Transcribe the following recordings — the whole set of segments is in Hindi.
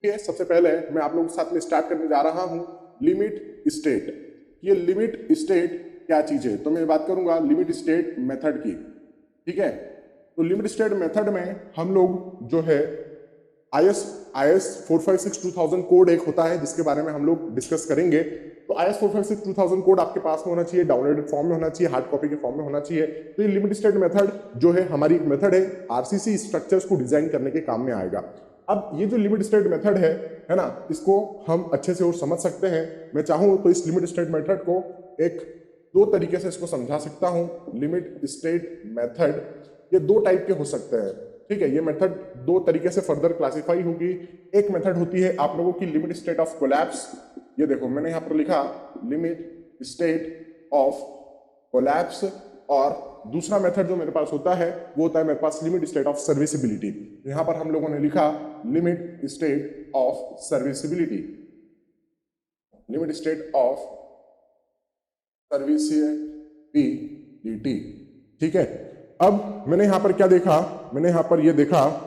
सबसे पहले मैं आप लोगों के साथ में स्टार्ट करने जा रहा हूं लिमिट स्टेट। ये लिमिट स्टेट क्या चीज है, तो मैं बात करूंगा लिमिट स्टेट मेथड की। ठीक है, तो लिमिट स्टेट मेथड में हम लोग जो है IS 456 2000 कोड एक होता है जिसके बारे में हम लोग डिस्कस करेंगे। तो IS 456 2000 कोड आपके पास में होना चाहिए, डाउनलोडेड फॉर्म में होना चाहिए, हार्ड कॉपी के फॉर्म में होना चाहिए। तो ये लिमिट स्टेट मेथड जो है हमारी एक मेथड है, RCC स्ट्रक्चर्स को डिजाइन करने के काम में आएगा। अब ये जो लिमिट स्टेट मेथड है ना, इसको हम अच्छे से और समझ सकते हैं। मैं चाहूँ तो इस लिमिट स्टेट मेथड को एक दो तरीके से इसको समझा सकता हूँ। लिमिट स्टेट मेथड ये दो टाइप के हो सकते हैं। ठीक है, ये मेथड दो तरीके से फर्दर क्लासिफाई होगी। एक मेथड होती है आप लोगों की लिमिट स्टेट ऑफ कोलैप्स। ये देखो मैंने यहाँ पर लिखा लिमिट स्टेट ऑफ कोलैप्स, और दूसरा मेथड जो मेरे पास होता है वो होता है मेरे पास लिमिट स्टेट ऑफ सर्विसिबिलिटी। यहां पर हम लोगों ने लिखा limit state of serviceability, limit state of serviceability. ठीक है, अब मैंने यहां पर क्या देखा, मैंने यहां पर ये देखा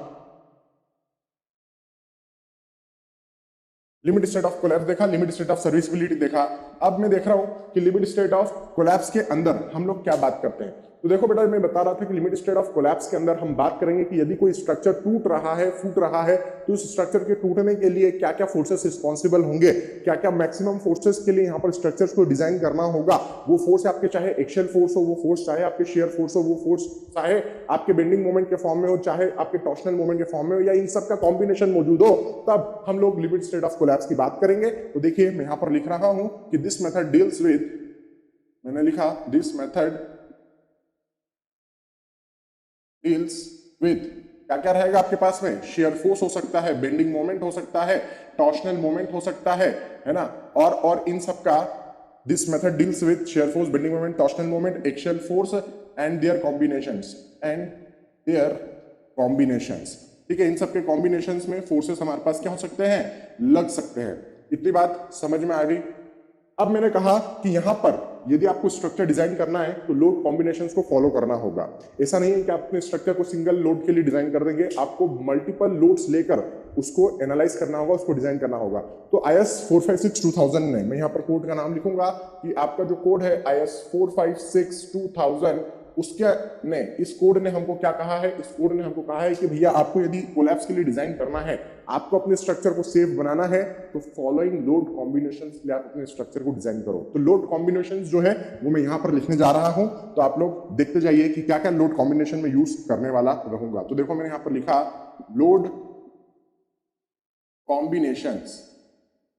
लिमिट स्टेट ऑफ कोलैप्स देखा, लिमिट स्टेट ऑफ सर्विसिबिलिटी देखा। अब मैं देख रहा हूं कि लिमिट स्टेट ऑफ कोलैप्स के अंदर हम लोग क्या बात करते हैं। तो देखो बेटा, मैं बता रहा था कि लिमिट स्टेट ऑफ कोलैप्स के अंदर हम बात करेंगे कि यदि कोई स्ट्रक्चर टूट रहा है, फूट रहा है, तो उस स्ट्रक्चर के टूटने के लिए क्या क्या फोर्सेस रिस्पॉन्सिबल होंगे, क्या क्या मैक्सिमम फोर्सेस के लिए यहाँ पर स्ट्रक्चर्स को डिजाइन करना होगा। वो फोर्स आपके चाहे एक्शियल फोर्स हो, वो फोर्स चाहे आपके शेयर फोर्स हो, वो फोर्स चाहे आपके बेंडिंग मोमेंट के फॉर्म में हो, चाहे आपके टॉर्शनल मोमेंट के फॉर्म में हो, या इन सब का कॉम्बिनेशन मौजूद हो, तब हम लोग लिमिट स्टेट ऑफ कोलैप्स की बात करेंगे। तो देखिए मैं यहां पर लिख रहा हूं कि दिस मेथड डील्स विद, मैंने लिखा दिस मेथड डील्स विद, क्या क्या रहेगा आपके पास में, शेयर फोर्स हो सकता है, बेंडिंग मोमेंट हो सकता है, टॉर्शनल मोमेंट हो सकता है ना, और इन सब का this method deals with shear force, bending moment, torsional moment, axial force and their combinations, ठीक है, इन सब के कॉम्बिनेशंस में फोर्सेस हमारे पास क्या हो सकते हैं, लग सकते हैं। इतनी बात समझ में आ गई। अब मैंने कहा कि यहां पर यदि आपको स्ट्रक्चर डिजाइन करना है तो लोड कॉम्बिनेशंस को फॉलो करना होगा। ऐसा नहीं है कि आप अपने स्ट्रक्चर को सिंगल लोड के लिए डिजाइन कर देंगे, आपको मल्टीपल लोड्स लेकर उसको एनालाइज करना होगा, उसको डिजाइन करना होगा। तो IS 456 2000 में मैं यहां पर कोड का नाम लिखूंगा कि आपका जो कोड है IS 456 2000, उसके ने इस कोड ने हमको क्या कहा है, इस कोड ने हमको कहा है कि भैया आपको यदि कोलैप्स के लिए डिजाइन करना है, आपको अपने स्ट्रक्चर को सेफ बनाना है, तो फॉलोइंग लोड कॉम्बिनेशंस ले आप अपने स्ट्रक्चर को डिजाइन करो। तो लोड कॉम्बिनेशंस जो है वो मैं यहां पर लिखने जा रहा हूं, तो आप लोग देखते जाइए कि क्या क्या लोड कॉम्बिनेशन में यूज करने वाला रहूंगा। तो देखो मैंने यहां पर लिखा लोड कॉम्बिनेशंस।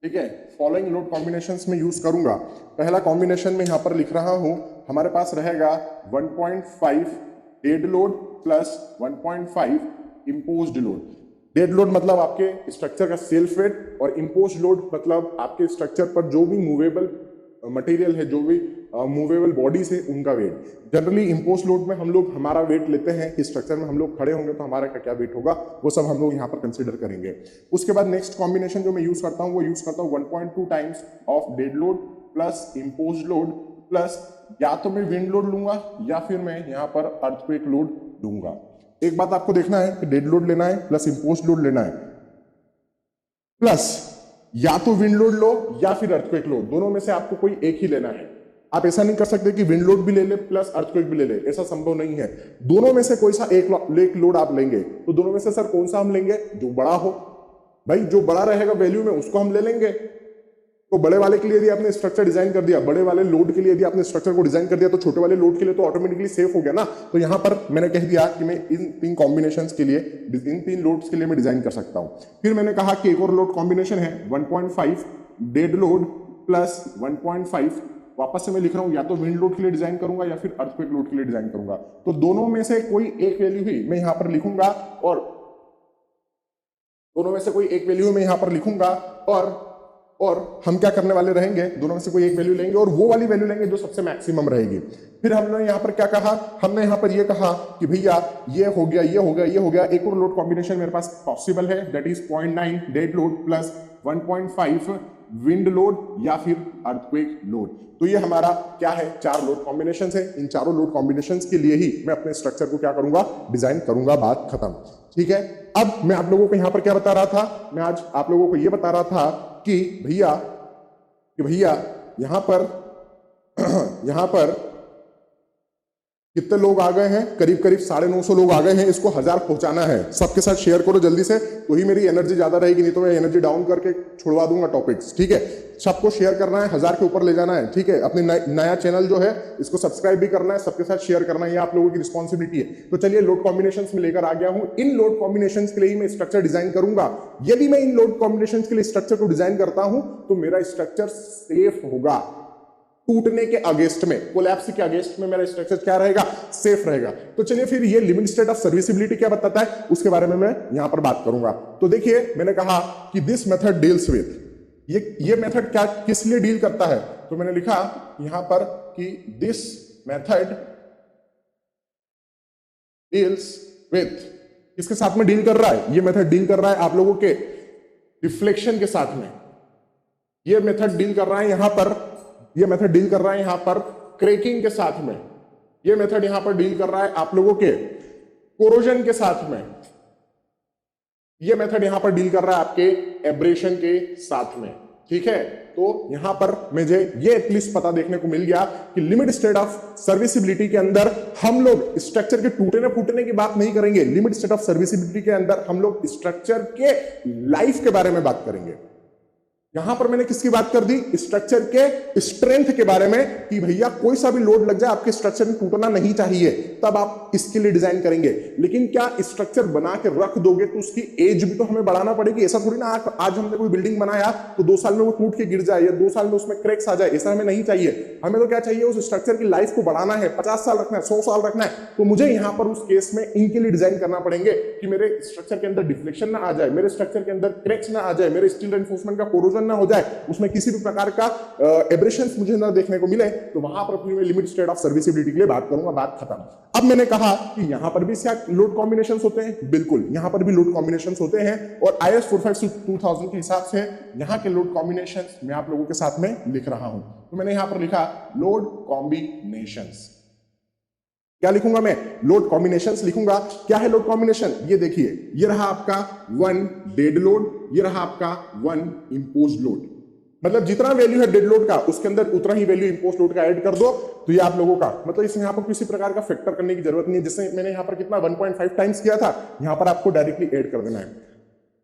ठीक है, फॉलोइंग लोड कॉम्बिनेशंस में यूज करूंगा। पहला कॉम्बिनेशन में यहां पर लिख रहा हूं, हमारे पास रहेगा 1.5 dead load plus 1.5 imposed load. Dead load मतलब आपके स्ट्रक्चर का सेल्फ वेट, और इंपोज्ड लोड मतलब आपके स्ट्रक्चर पर जो भी मूवेबल मटेरियल है, जो भी मूवेबल बॉडीज है, उनका वेट। जनरली इंपोज्ड लोड में हम लोग हमारा वेट लेते हैं कि स्ट्रक्चर में हम लोग खड़े होंगे तो हमारा क्या वेट होगा, वो सब हम लोग यहाँ पर कंसिडर करेंगे। उसके बाद नेक्स्ट कॉम्बिनेशन जो मैं यूज करता हूँ वो यूज करता हूँ 1.2 times of dead load plus imposed load, plus या तो मैं विंड लोड लूंगा या फिर मैं यहाँ पर अर्थक्वेक लोड दूंगा। एक बात आपको देखना है कि डेड लोड लेना है प्लस इंपोज्ड लोड लेना है, प्लस या तो विंड लोड लो या फिर अर्थक्वेक लोड, दोनों में से आपको कोई एक ही लेना है। आप ऐसा नहीं कर सकते कि विंड लोड भी ले ले प्लस अर्थक्वेक भी ले ले, ऐसा संभव नहीं है। दोनों में से कोई सा एक लोड आप लेंगे। तो दोनों में से सर कौन सा हम लेंगे, जो बड़ा हो। भाई जो बड़ा रहेगा वैल्यू में उसको हम ले लेंगे। तो बड़े वाले के लिए यदि आपने स्ट्रक्चर डिजाइन कर दिया, बड़े वाले लोड के लिए यदि आपने स्ट्रक्चर को डिजाइन कर दिया, तो छोटे वाले लोड के लिए तो ऑटोमेटिकली सेफ हो गया ना। तो यहां पर मैंने कह दिया कि मैं इन तीन कॉम्बिनेशंस के लिए, इन तीन लोड्स के लिए मैं डिजाइन कर सकता हूं। फिर मैंने कहा कि एक और लोड कॉम्बिनेशन है 1.5 डेड लोड प्लस 1.5, वापस से मैं लिख रहा हूं, या तो विंड लोड के लिए डिजाइन करूंगा या फिर अर्थक्वेक लोड के लिए डिजाइन करूंगा। तो दोनों में से कोई एक वैल्यू ही मैं यहां पर लिखूंगा, और दोनों में से कोई एक वैल्यू मैं यहां पर लिखूंगा, और हम क्या करने वाले रहेंगे, दोनों में से कोई एक वैल्यू लेंगे और वो वाली वैल्यू लेंगे जो सबसे मैक्सिमम रहेगी। फिर हमने यहाँ पर क्या कहा, हमने यहाँ पर ये कहा कि भैया ये हो गया, ये हो गया, ये हो गया, एक और लोड कॉम्बिनेशन मेरे पास पॉसिबल है, that is 0.9 dead load plus 1.5 wind load या फिर अर्थक्वेक लोड। तो ये हमारा क्या है, 4 लोड कॉम्बिनेशन है। इन चारों लोड कॉम्बिनेशन के लिए ही मैं अपने स्ट्रक्चर को क्या करूंगा, डिजाइन करूंगा, बात खत्म। ठीक है, अब मैं आप लोगों को यहां पर क्या बता रहा था, मैं आज आप लोगों को यह बता रहा था कि भैया यहां पर कितने लोग आ गए हैं, करीब 950 लोग आ गए हैं। इसको 1000 पहुंचाना है। सबके साथ शेयर करो जल्दी से, तो ही मेरी एनर्जी ज्यादा रहेगी, नहीं तो मैं एनर्जी डाउन करके छुड़वा दूंगा टॉपिक्स। ठीक है, सबको शेयर करना है, 1000 के ऊपर ले जाना है। ठीक है, अपनी नया चैनल जो है इसको सब्सक्राइब भी करना है, सबके साथ शेयर करना है, ये आप लोगों की रिस्पॉन्सिबिलिटी है। तो चलिए लोड कॉम्बिनेशन में लेकर आ गया हूं। इन लोड कॉम्बिनेशन के लिए मैं स्ट्रक्चर डिजाइन करूंगा। यदि मैं इन लोड कॉम्बिनेशन के लिए स्ट्रक्चर को डिजाइन करता हूं तो मेरा स्ट्रक्चर सेफ होगा, टूटने के अगेंस्ट में, कोलैप्स के अगेंस्ट में मेरा स्ट्रक्चर क्या रहेगा, सेफ रहेगा। तो चलिए फिर ये लिमिट स्टेट ऑफ सर्विसिबिलिटी क्या बताता है, उसके बारे में मैं यहां पर बात करूंगा। तो देखिए, मैंने कहा कि दिस मेथड डील्स विद, ये मेथड क्या किस लिए डील करता है, तो मैंने लिखा यहां पर कि दिस मेथड डील्स विद, किसके साथ में डील कर रहा है, ये मेथड डील कर रहा है आप लोगों के डिफ्लेक्शन के साथ में। ये मेथड डील कर रहा है यहां पर, ये मेथड डील कर रहा है यहां पर क्रैकिंग के साथ में। ये मेथड यहां पर डील कर रहा है आप लोगों के कोरोजन के साथ में। ये मेथड यहां पर डील कर रहा है आपके एब्रेशन के साथ में। ठीक है, तो यहां पर मुझे ये एटलीस्ट पता देखने को मिल गया कि लिमिट स्टेट ऑफ सर्विसिबिलिटी के अंदर हम लोग स्ट्रक्चर के टूटने फूटने की बात नहीं करेंगे। लिमिट स्टेट ऑफ सर्विसिबिलिटी के अंदर हम लोग स्ट्रक्चर के लाइफ के बारे में बात करेंगे। यहां पर मैंने किसकी बात कर दी, स्ट्रक्चर के स्ट्रेंथ के बारे में, कि भैया कोई सा भी लोड लग जाए आपके स्ट्रक्चर में टूटना नहीं चाहिए, तब आप इसके लिए डिजाइन करेंगे। लेकिन क्या स्ट्रक्चर बना के रख दोगे तो उसकी एज भी तो हमें बढ़ाना पड़ेगी। ऐसा थोड़ी ना आज हमने कोई बिल्डिंग बनाया तो 2 साल में वो टूट के गिर जाए या 2 साल में उसमें क्रैक्स आ जाए, ऐसा हमें नहीं चाहिए। हमें तो क्या चाहिए, उस स्ट्रक्चर की लाइफ को बढ़ाना है, 50 साल रखना है, 100 साल रखना है। तो मुझे यहां पर उस केस में इनके लिए डिजाइन करना पड़ेंगे कि मेरे स्ट्रक्चर के अंदर डिफ्लेक्शन ना आ जाए, मेरे स्ट्रक्चर के अंदर क्रैक्स ना आ जाए, मेरे स्टील रेनफोर्समेंट का कोरोजन ना हो जाए, उसमें किसी भी प्रकार का एब्रेशंस मुझे ना देखने को मिले। तो वहां पर मैं लिमिट स्टेट ऑफ सर्विसिबिलिटी के लिए बात करूंगा, बात खत्म। अब मैंने कहा कि यहां पर भी क्या लोड कॉम्बिनेशंस होते हैं, बिल्कुल यहां पर भी लोड कॉम्बिनेशंस होते हैं। और IS 4522000 के हिसाब से यहां के लोड कॉम्बिनेशंस मैं आप लोगों के साथ में लिख रहा हूं। तो मैंने यहां पर लिखा लोड कॉम्बिनेशंस। क्या लिखूंगा मैं, लोड कॉम्बिनेशंस लिखूंगा। क्या है लोड कॉम्बिनेशन, ये देखिए, ये रहा आपका 1 डेड लोड, ये रहा आपका 1 इंपोज्ड लोड। मतलब जितना वैल्यू है डेड लोड का उसके अंदर उतना ही वैल्यू इंपोज्ड लोड का ऐड कर दो, तो ये आप लोगों का मतलब इसमें यहाँ पर किसी प्रकार का फैक्टर करने की जरूरत नहीं है। जैसे मैंने यहाँ पर कितना 1.5 टाइम्स किया था, यहाँ पर आपको डायरेक्टली ऐड कर देना है।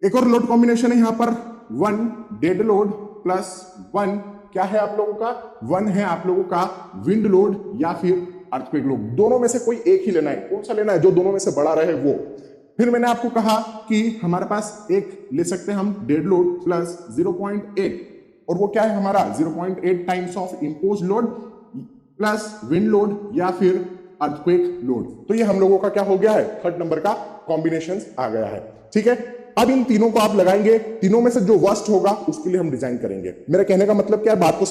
एक और लोड कॉम्बिनेशन है यहाँ पर 1 डेड लोड प्लस 1 क्या है आप लोगों का, 1 है आप लोगों का विंड लोड या फिर अर्थक्वेक लोड। दोनों में से कोई एक ही लेना है। कौन सा लेना है, जो दोनों में से बड़ा रहे वो। फिर मैंने आपको कहा कि हमारे पास एक ले सकते हैं हम डेड लोड प्लस 0.8, और वो क्या है हमारा 0.8 times of imposed load plus wind load या फिर अर्थक्वेक लोड। तो ये हम लोगों का क्या हो गया है, 3rd नंबर का कॉम्बिनेशन आ गया है। ठीक है, अब इन तीनों को आप लगाएंगे, तीनों में से जो वर्स्ट होगा उसके लिए हम डिजाइन करेंगे। मेरे कहने का मतलब क्या है, बात को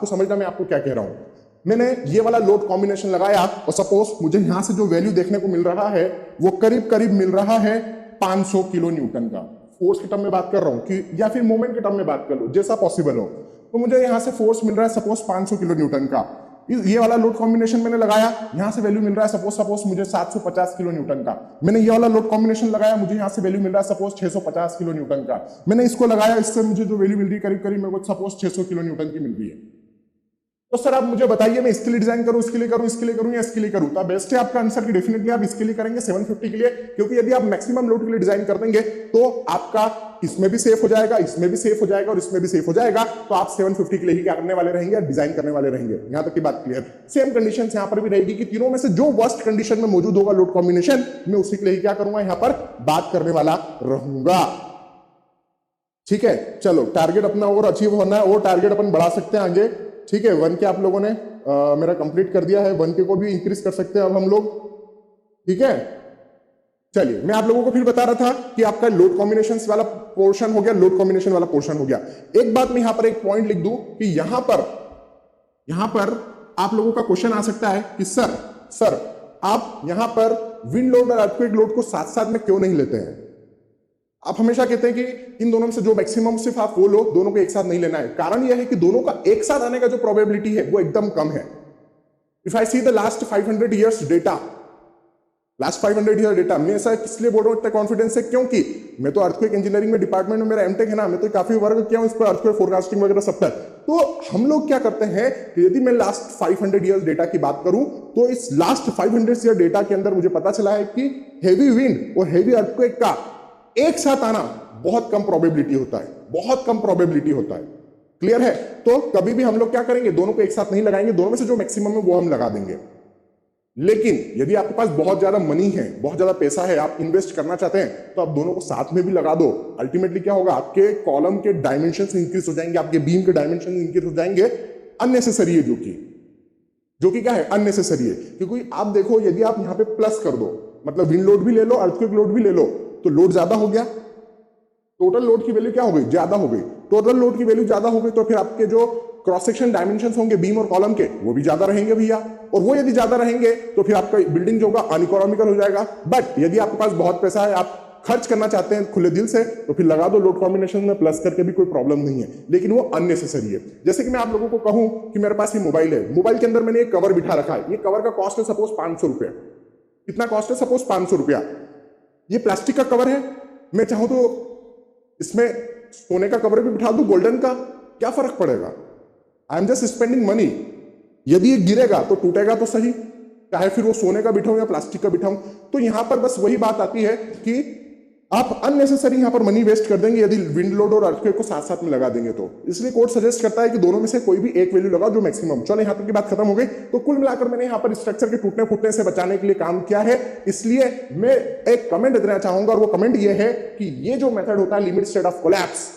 समझना मैं आपको क्या कह रहा हूं। मैंने ये वाला लोड कॉम्बिनेशन लगाया और सपोज मुझे यहां से जो वैल्यू देखने को मिल रहा है वो करीब करीब मिल रहा है 500 किलो न्यूटन का। फोर्स के टर्म में बात कर रहा हूं कि या फिर मोमेंट के टर्म में बात कर लो, जैसा पॉसिबल हो। तो मुझे यहां से फोर्स मिल रहा है सपोज 500 किलो न्यूटन का। ये वाला लोड कॉम्बिनेशन मैंने लगाया, यहां से वैल्यू मिल रहा है सपोज मुझे 750 किलो न्यूटन का। मैंने ये वाला लोड कॉम्बिनेशन लगाया, मुझे यहां से वैल्यू मिल रहा है सपोज 650 किलो न्यूटन का। मैंने इसको लगाया, इससे मुझे जो वैल्यू मिल रही है करीब करीब मेरे को सपोज 600 किलो न्यूटन की मिल रही है। तो सर आप मुझे बताइए मैं इसके लिए डिजाइन करूं, इसके लिए करूं, इसके लिए करूं या इसके लिए करूं। तो बेस्ट है आपका आंसर कि डेफिनेटली आप इसके लिए करेंगे 750 के लिए, क्योंकि यदि आप मैक्सिमम लोड के लिए डिजाइन कर देंगे तो आपका इसमें भी सेफ हो जाएगा, इसमें भी सेफ हो जाएगा और इसमें भी सेफ हो जाएगा। तो आप 750 के लिए ही क्या करने वाले रहेंगे, डिजाइन करने वाले रहेंगे। यहां तक की बात क्लियर। सेम कंडीशन यहां पर भी रहेगी कि तीनों में से जो वर्स्ट कंडीशन में मौजूद होगा लोड कॉम्बिनेशन, मैं उसी के लिए क्या करूंगा, यहां पर बात करने वाला रहूंगा। ठीक है, चलो टारगेट अपना और अचीव होना है, और टारगेट अपन बढ़ा सकते हैं आगे। ठीक है, 1 के आप लोगों ने मेरा कंप्लीट कर दिया है, 1 के को भी इंक्रीज कर सकते हैं अब हम लोग। ठीक है, चलिए मैं आप लोगों को फिर बता रहा था कि आपका लोड कॉम्बिनेशन वाला पोर्शन हो गया, लोड कॉम्बिनेशन वाला पोर्शन हो गया। एक बात मैं यहां पर एक पॉइंट लिख दूं कि यहां पर आप लोगों का क्वेश्चन आ सकता है कि सर आप यहां पर विंड लोड और अर्थक्वेक लोड को साथ साथ में क्यों नहीं लेते हैं। आप हमेशा कहते हैं कि इन दोनों में से जो मैक्सिमम सिर्फ आप वो लो, दोनों को एक साथ नहीं लेना है। कारण यह है कि दोनों का एक साथ आने का जो प्रोबेबिलिटी है वो एकदम कम है। If I see the last 500 years data, last 500 year data, मैं ऐसा इसलिए बोल रहा हूं इतना कॉन्फिडेंस है क्योंकि मैं तो अर्थक्वेक इंजीनियरिंग में डिपार्टमेंट में मेरा एमटेक है ना, मैं तो काफी वर्क किया हूं इस पर, अर्थक्वेक फोरकास्टिंग वगैरह सब पर। तो हम लोग क्या करते हैं कि यदि मैं लास्ट 500 ईयर डेटा की बात करूं तो इस लास्ट 500 ईयर डेटा के अंदर मुझे पता चला है कि हेवी विंड और हेवी अर्थक्वेक का एक साथ आना बहुत कम प्रोबेबिलिटी होता है, बहुत कम प्रोबेबिलिटी होता है। क्लियर है? तो कभी भी हम लोग क्या करेंगे, दोनों को एक साथ नहीं लगाएंगे, दोनों में से जो मैक्सिमम है वो हम लगा देंगे। लेकिन यदि आपके पास बहुत ज्यादा मनी है, बहुत ज्यादा पैसा है, आप इन्वेस्ट करना चाहते हैं, तो आप दोनों को साथ में भी लगा दो। अल्टीमेटली क्या होगा, आपके कॉलम के डायमेंशंस इंक्रीज हो जाएंगे, आपके बीम के डायमेंशन इंक्रीज हो जाएंगे। अननेसेसरी है जो कि क्या है, अननेसेसरी है। क्योंकि आप देखो, यदि आप यहां पे प्लस कर दो, मतलब विंड लोड भी ले लो, अर्थक्वेक लोड भी ले लो, तो लोड ज्यादा हो गया, टोटल लोड की वैल्यू क्या हो गई, ज्यादा हो गई। टोटल लोड की वैल्यू ज्यादा हो गई तो फिर आपके जो क्रॉस सेक्शन डायमेंशंस होंगे बीम और कॉलम के, वो भी ज्यादा रहेंगे भैया। और वो यदि ज्यादा रहेंगे तो फिर आपका बिल्डिंग जो होगा अनइकोनॉमिकल हो जाएगा। बट यदि आपके पास बहुत पैसा है, आप खर्च करना चाहते हैं खुले दिल से, तो फिर लगा दो लोड कॉम्बिनेशन में प्लस करके भी कोई प्रॉब्लम नहीं है। लेकिन वो अननेसेसरी है। जैसे कि मैं आप लोगों को कहूं कि मेरे पास ये मोबाइल है, मोबाइल के अंदर मैंने एक कवर बिठा रखा है, ये कवर का कॉस्ट है सपोज 500 रुपया। कितना कॉस्ट है, सपोज 500 रुपया। ये प्लास्टिक का कवर है, मैं चाहूं तो इसमें सोने का कवर भी बिठा दूं, गोल्डन का, क्या फर्क पड़ेगा। I am just spending money. यदि ये गिरेगा तो टूटेगा तो सही, चाहे फिर वो सोने का बिठाऊं या प्लास्टिक का बिठाऊं। तो यहां पर बस वही बात आती है कि आप अननेसेसरी यहां पर मनी वेस्ट कर देंगे यदि विंड लोड और अर्थक्वेक को साथ साथ में लगा देंगे तो। इसलिए कोड सजेस्ट करता है कि दोनों में से कोई भी एक वैल्यू लगाओ जो मैक्सिमम। चलो यहां तक की बात खत्म हो गई। तो कुल मिलाकर मैंने यहां पर स्ट्रक्चर के टूटने फूटने से बचाने के लिए काम किया है। इसलिए मैं एक कमेंट देना चाहूंगा, और वो कमेंट ये है कि ये जो मेथड होता है लिमिट स्टेट ऑफ कोलैप्स,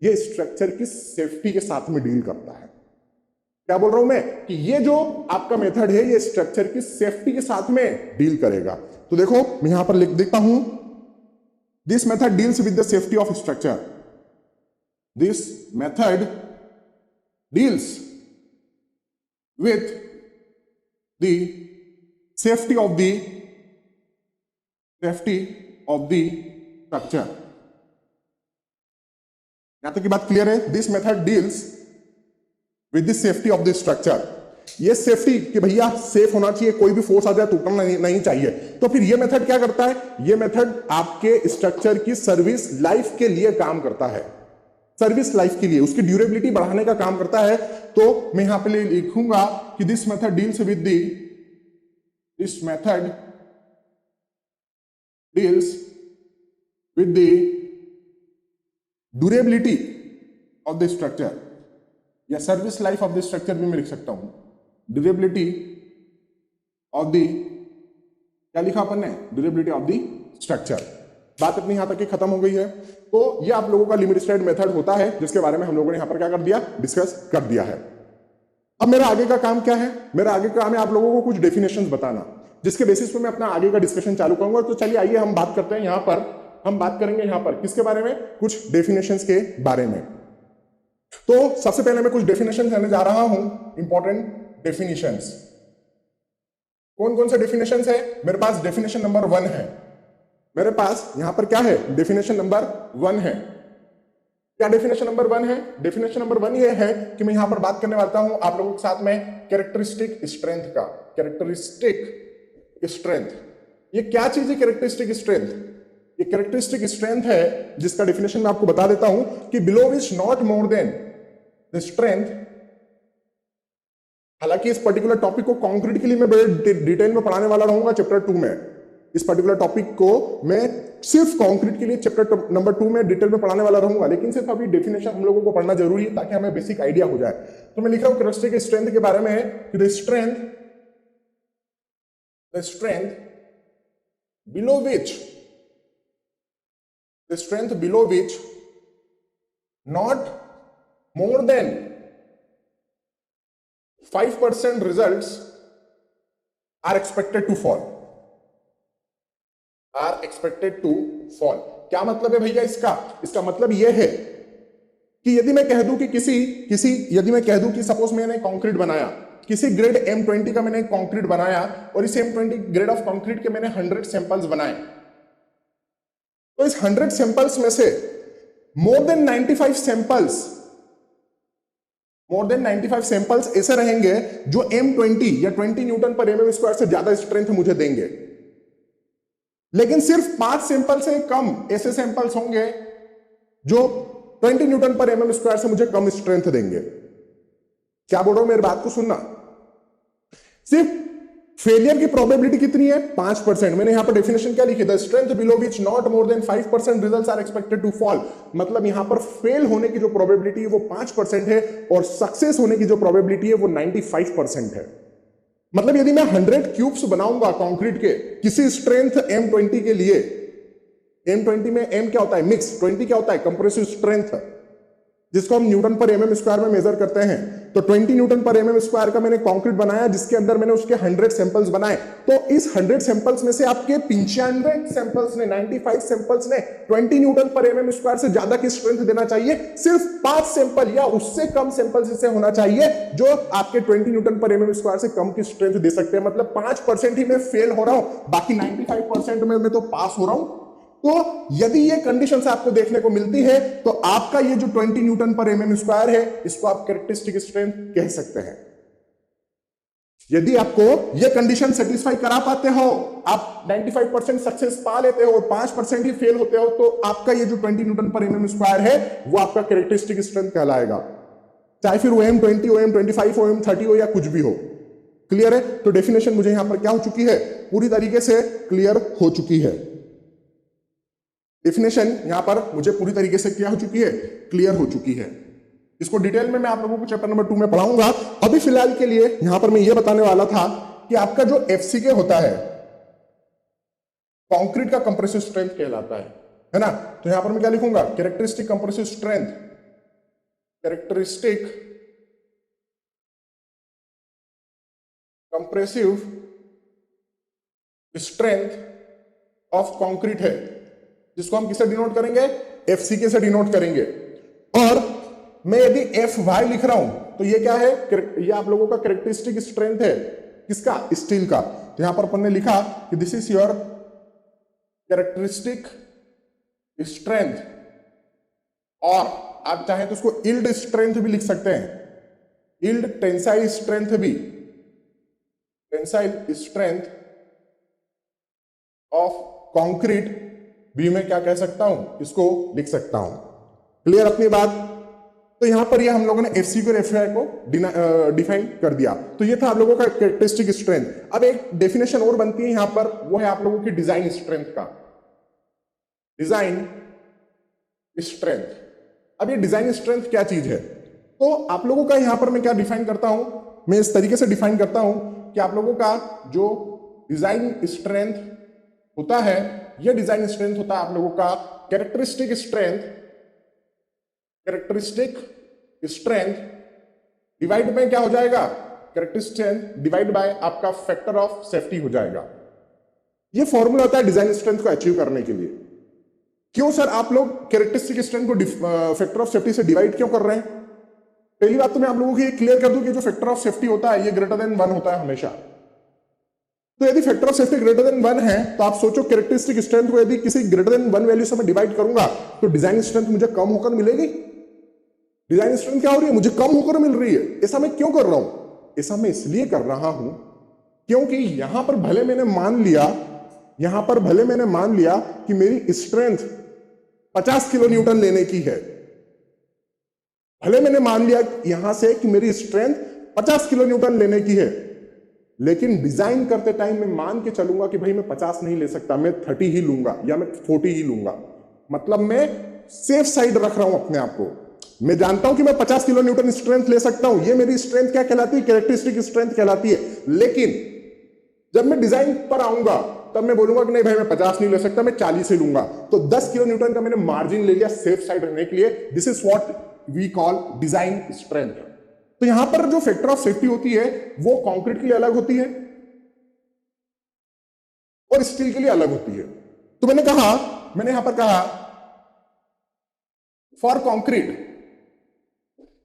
ये स्ट्रक्चर की सेफ्टी के साथ में डील करता है। क्या बोल रहा हूं मैं, कि ये जो आपका मेथड है ये स्ट्रक्चर की सेफ्टी के साथ में डील करेगा। तो देखो मैं यहां पर लिख देता हूं, this method deals with the safety of structure. This method deals with the safety of the structure. यहां तक की बात क्लियर है। This method deals with the safety of the structure. ये सेफ्टी कि भैया सेफ होना चाहिए, कोई भी फोर्स आ जाए टूटना नहीं चाहिए। तो फिर ये मेथड क्या करता है, ये मेथड आपके स्ट्रक्चर की सर्विस लाइफ के लिए काम करता है, सर्विस लाइफ के लिए, उसकी ड्यूरेबिलिटी बढ़ाने का काम करता है। तो मैं यहां पे लिखूंगा कि this method deals with the durability of the structure, या service life of the structure भी मैं लिख सकता हूं। ड्यूरेबिलिटी ऑफ द, क्या लिखा अपन ने, ड्यूरेबिलिटी ऑफ द स्ट्रक्चर। बात अपनी यहां तक की खत्म हो गई है। तो ये आप लोगों का लिमिट स्टेट मेथड होता है, जिसके बारे में हम लोगों ने यहां पर क्या कर दिया, डिस्कस कर दिया है। अब मेरा आगे का काम क्या है, मेरा आगे का काम है आप लोगों को कुछ डेफिनेशंस बताना, जिसके बेसिस पे मैं अपना आगे का डिस्कशन चालू करूंगा। तो चलिए आइए हम बात करते हैं, यहां पर हम बात करेंगे यहां पर किसके बारे में, कुछ डेफिनेशंस के बारे में। तो सबसे पहले मैं कुछ डेफिनेशन देने जा रहा हूं, इंपॉर्टेंट डेफिनेशंस। कौन कौन से डेफिनेशंस है मेरे पास, डेफिनेशन नंबर 1 है मेरे पास। यहां पर क्या है, डेफिनेशन नंबर 1 है। क्या डेफिनेशन नंबर 1 है, डेफिनेशन नंबर 1 ये है कि मैं यहां पर बात करने वाला हूं आप लोगों के साथ में कैरेक्टरिस्टिक स्ट्रेंथ का। कैरेक्टरिस्टिक स्ट्रेंथ, ये क्या चीज है कैरेक्टरिस्टिक स्ट्रेंथ, ये कैरेक्टरिस्टिक स्ट्रेंथ है जिसका डेफिनेशन मैं आपको बता देता हूं कि below is not more then the strength. हालांकि इस पर्टिकुलर टॉपिक को कॉन्क्रीट के लिए मैं बड़े डिटेल में पढ़ाने वाला रहूंगा चैप्टर 2 में। इस पर्टिकुलर टॉपिक को मैं सिर्फ कॉन्क्रीट के लिए चैप्टर नंबर 2 में डिटेल में पढ़ाने वाला रहूंगा, लेकिन सिर्फ अभी डेफिनेशन हम लोगों को पढ़ना जरूरी है ताकि हमें बेसिक आइडिया हो जाए। तो मैं लिख रहा हूं कैरेक्टरिस्टिक स्ट्रेंथ के बारे में कि the strength below which not more than 5% results are expected to fall। क्या मतलब है भैया इसका, इसका मतलब यह है कि यदि मैं कह दूं कि यदि मैं कह दूं कि सपोज मैंने कंक्रीट बनाया, किसी ग्रेड M20 का मैंने कंक्रीट बनाया और इस M20 ग्रेड ऑफ कंक्रीट के मैंने 100 सैंपल्स बनाए, तो इस 100 सैंपल्स में से मोर देन 95 सैंपल्स ऐसे रहेंगे जो M20 या 20 न्यूटन पर mm स्क्वायर से ज्यादा स्ट्रेंथ मुझे देंगे, लेकिन सिर्फ 5 सैंपल से कम ऐसे सैंपल्स होंगे जो 20 न्यूटन पर mm स्क्वायर से मुझे कम स्ट्रेंथ देंगे। क्या बोल रहा हूं, मेरी बात को सुनना। सिर्फ फेलियर की प्रोबेबिलिटी कितनी है? 5%। मैंने यहां पर डेफिनेशन क्या लिखी? The strength below which not more than 5% results are expected to fall. मतलब यहां पर फेल होने की जो प्रोबेबिलिटी है वो 5% है और सक्सेस होने की जो प्रोबेबिलिटी है वो 95% है। मतलब यदि मैं 100 क्यूब्स बनाऊंगा कंक्रीट के किसी स्ट्रेंथ M20 के लिए, M20 में M क्या होता है? मिक्स। 20 क्या होता है? कंप्रेसिव स्ट्रेंथ, जिसको हम न्यूटन पर mm स्क्वायर में मेजर करते हैं। तो 20 न्यूटन पर mm स्क्वायर का मैंने कंक्रीट बनाया, जिसके अंदर मैंने उसके 100 सैंपल्स बनाए। तो इस 100 सैंपल्स में से आपके 95 सैंपल्स ने, 95 सैंपल्स ने 20 न्यूटन पर mm स्क्वायर से ज्यादा की स्ट्रेंथ देना चाहिए। सिर्फ 5 सैंपल या उससे कम सैंपल्स इससे होना चाहिए जो आपके 20 न्यूटन पर mm स्क्वायर से कम की स्ट्रेंथ दे सकते हैं। मतलब 5% ही मैं फेल हो रहा हूं, बाकी 95% में मैं तो पास हो रहा हूं। तो यदि ये कंडीशंस आपको देखने को मिलती है तो आपका ये जो 20 न्यूटन पर mm स्क्वायर है, इसको आप कैरेक्टरिस्टिक स्ट्रेंथ कह सकते हैं। यदि आपको ये कंडीशन सेटिस्फाई करा पाते हो, आप 95% सक्सेस पा लेते हो और 5% ही फेल होते हो, तो आपका ये जो 20 न्यूटन पर mm स्क्वायर है वो आपका कैरेक्टरिस्टिक स्ट्रेंथ कहलाएगा। चाहे फिर वो M20 हो, M25 हो, M30 हो या कुछ भी हो। क्लियर है? तो डेफिनेशन मुझे यहां पर क्या हो चुकी है? पूरी तरीके से क्लियर हो चुकी है। डेफिनेशन यहां पर मुझे पूरी तरीके से क्या हो चुकी है? क्लियर हो चुकी है। इसको डिटेल में मैं आप लोगों को चैप्टर नंबर 2 में पढ़ाऊंगा। अभी फिलहाल के लिए यहां पर मैं ये बताने वाला था कि आपका जो FCK होता है, कंक्रीट का कंप्रेसिव स्ट्रेंथ कहलाता है ना। तो यहां पर मैं क्या लिखूंगा? Characteristic compressive strength, characteristic compressive strength of concrete है, जिसको हम किससे डिनोट करेंगे? FCK से डिनोट करेंगे। और मैं यदि FY लिख रहा हूं तो ये क्या है? ये आप लोगों का कैरेक्टरिस्टिक स्ट्रेंथ है, किसका? स्टील का। तो यहां पर अपन ने लिखा कि this is your characteristic strength, और आप चाहें तो उसको यील्ड स्ट्रेंथ भी लिख सकते हैं। यील्ड टेंसाइल स्ट्रेंथ भी, टेंसाइल स्ट्रेंथ ऑफ कंक्रीट भी मैं क्या कह सकता हूं? इसको लिख सकता हूं। क्लियर अपनी बात? तो यहां पर ये हम लोगों ने FCK और FY को डिफाइन कर दिया। तो ये था आप लोगों का कैरेक्टरिस्टिक स्ट्रेंथ। अब एक डेफिनेशन और बनती है यहां पर, वो है आप लोगों की डिजाइन स्ट्रेंथ का। Design strength. अब ये डिजाइन स्ट्रेंथ क्या चीज है? तो आप लोगों का यहां पर मैं क्या डिफाइन करता हूं? मैं इस तरीके से डिफाइन करता हूं कि आप लोगों का जो डिजाइन स्ट्रेंथ होता है, ये डिजाइन स्ट्रेंथ होता है आप लोगों का characteristic strength, characteristic strength divide में क्या हो जाएगा? कैरेक्टरिस्टिक स्ट्रेंथ डिवाइड बाय आपका फैक्टर ऑफ सेफ्टी हो जाएगा। ये फॉर्मूला होता है डिजाइन स्ट्रेंथ को अचीव करने के लिए। क्यों सर आप लोग कैरेक्टरिस्टिक स्ट्रेंथ को फैक्टर ऑफ सेफ्टी से डिवाइड क्यों कर रहे हैं? पहली बात तो मैं आप लोगों को ये क्लियर कर दूं कि जो फैक्टर ऑफ सेफ्टी होता है ये ग्रेटर देन 1 होता है हमेशा। तो यदि factor of safety greater than 1 है तो आप सोचो कैरेक्टरिस्टिक स्ट्रेंथ को यदि किसी ग्रेटर देन 1 वैल्यू से मैं डिवाइड करूंगा तो डिजाइन स्ट्रेंथ मुझे कम होकर मिलेगी। डिजाइन स्ट्रेंथ क्या हो रही है? मुझे कम होकर मिल रही है। ऐसा मैं क्यों कर रहा हूं? ऐसा मैं इसलिए कर रहा हूं क्योंकि यहां पर भले मैंने मान लिया कि मेरी स्ट्रेंथ 50 किलो न्यूटन लेने की है। भले मैंने मान लिया यहां से कि मेरी स्ट्रेंथ 50 किलो न्यूटन लेने की है, लेकिन डिजाइन करते टाइम मैं मान के चलूंगा कि भाई मैं 50 नहीं ले सकता, मैं 30 ही लूंगा या मैं 40 ही लूंगा। मतलब मैं सेफ साइड रख रहा हूं अपने आप को। मैं जानता हूं कि मैं 50 किलो न्यूटन स्ट्रेंथ ले सकता हूं, ये मेरी स्ट्रेंथ क्या कहलाती है? कैरेक्टरिस्टिक स्ट्रेंथ कहलाती है। लेकिन जब मैं डिजाइन पर आऊंगा तब मैं बोलूंगा कि नहीं भाई मैं 50 नहीं ले सकता, मैं 40 ही लूंगा। तो 10 किलो न्यूटन का मैंने मार्जिन ले लिया सेफ साइड रहने के लिए। This is what we call design strength. तो यहां पर जो फैक्टर ऑफ सेफ्टी होती है वो कंक्रीट के लिए अलग होती है और स्टील के लिए अलग होती है। तो मैंने यहां पर कहा फॉर कंक्रीट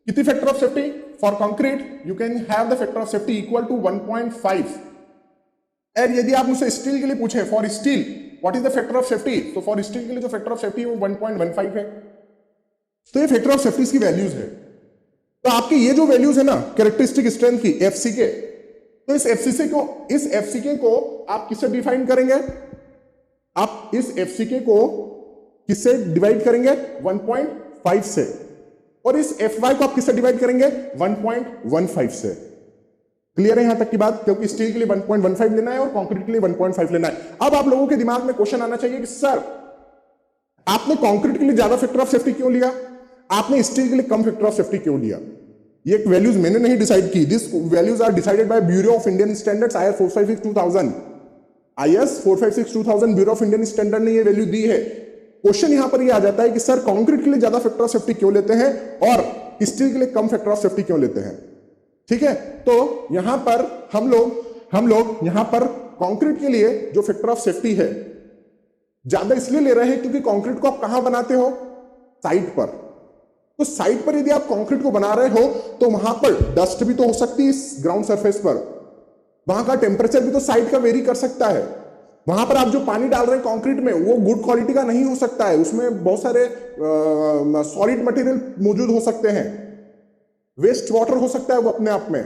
कितनी factor of safety? For concrete you can have the factor of safety equal to 1.5। और यदि आप मुझसे स्टील के लिए पूछे for steel what is the factor of safety? तो फॉर स्टील के लिए जो फैक्टर ऑफ सेफ्टी है वो 1.15 है। तो ये फैक्टर ऑफ सेफ्टी की वैल्यूज है। तो आपकी ये जो वैल्यूज है ना कैरेक्टरिस्टिक स्ट्रेंथ की एफसीके, तो इस एफसीके को आप किससे डिफाइन करेंगे? आप इस एफसीके को किससे डिवाइड करेंगे? 1.5 से। और इस एफवाई को आप किससे डिवाइड करेंगे? 1.15 से। क्लियर है यहां तक की बात? क्योंकि स्टील के लिए 1.15 लेना है और कंक्रीट के लिए 1.5 लेना है। अब आप लोगों के दिमाग में क्वेश्चन आना चाहिए कि सर आपने कंक्रीट के लिए ज्यादा फैक्टर ऑफ सेफ्टी क्यों लिया, आपने स्टील के लिए कम फैक्टर ऑफ सेफ्टी क्यों लिया? ये वैल्यूज मैंने नहीं डिसाइड की, this values are decided by bureau of Indian standards IS 456-2000। IS 456-2000 bureau of Indian standard ने ये वैल्यू दी है। क्वेश्चन यहां पर ये आ जाता है कि सर कंक्रीट के लिए ज्यादा फैक्टर ऑफ सेफ्टी क्यों लेते हैं और स्टील के लिए कम फैक्टर ऑफ सेफ्टी क्यों लेते हैं? ठीक है, तो यहां पर हम लोग यहां पर कंक्रीट के लिए जो फैक्टर ऑफ सेफ्टी है ज्यादा इसलिए ले रहे हैं क्योंकि कंक्रीट को आप कहां बनाते हो? साइट पर। तो साइट पर यदि आप कंक्रीट को बना रहे हो तो वहां पर डस्ट भी तो हो सकती है इस ग्राउंड सरफेस पर, वहां का टेम्परेचर भी तो साइट का वेरी कर सकता है। वहां पर आप जो पानी डाल रहे हैं कंक्रीट में वो गुड क्वालिटी का नहीं हो सकता है, उसमें बहुत सारे सॉलिड मटेरियल मौजूद हो सकते हैं, वेस्ट वाटर हो सकता है वो अपने आप में।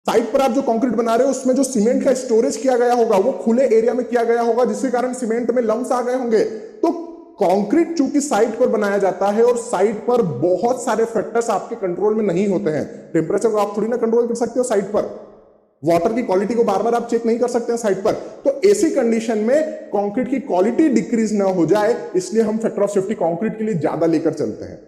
साइट पर आप जो कंक्रीट बना रहे हो उसमें जो सीमेंट का स्टोरेज किया गया होगा वो खुले एरिया में किया गया होगा, जिसके कारण सीमेंट में लम्स आ गए होंगे। तो कंक्रीट चूंकि साइट पर बनाया जाता है और साइट पर बहुत सारे फैक्टर्स आपके कंट्रोल में नहीं होते हैं। टेम्परेचर को आप थोड़ी ना कंट्रोल कर सकते हो साइट पर, वाटर की क्वालिटी को बार बार आप चेक नहीं कर सकते हैं साइट पर। तो ऐसी कंडीशन में कंक्रीट की क्वालिटी डिक्रीज ना हो जाए इसलिए हम फैक्टर ऑफ सेफ्टी कंक्रीट के लिए ज्यादा लेकर चलते हैं।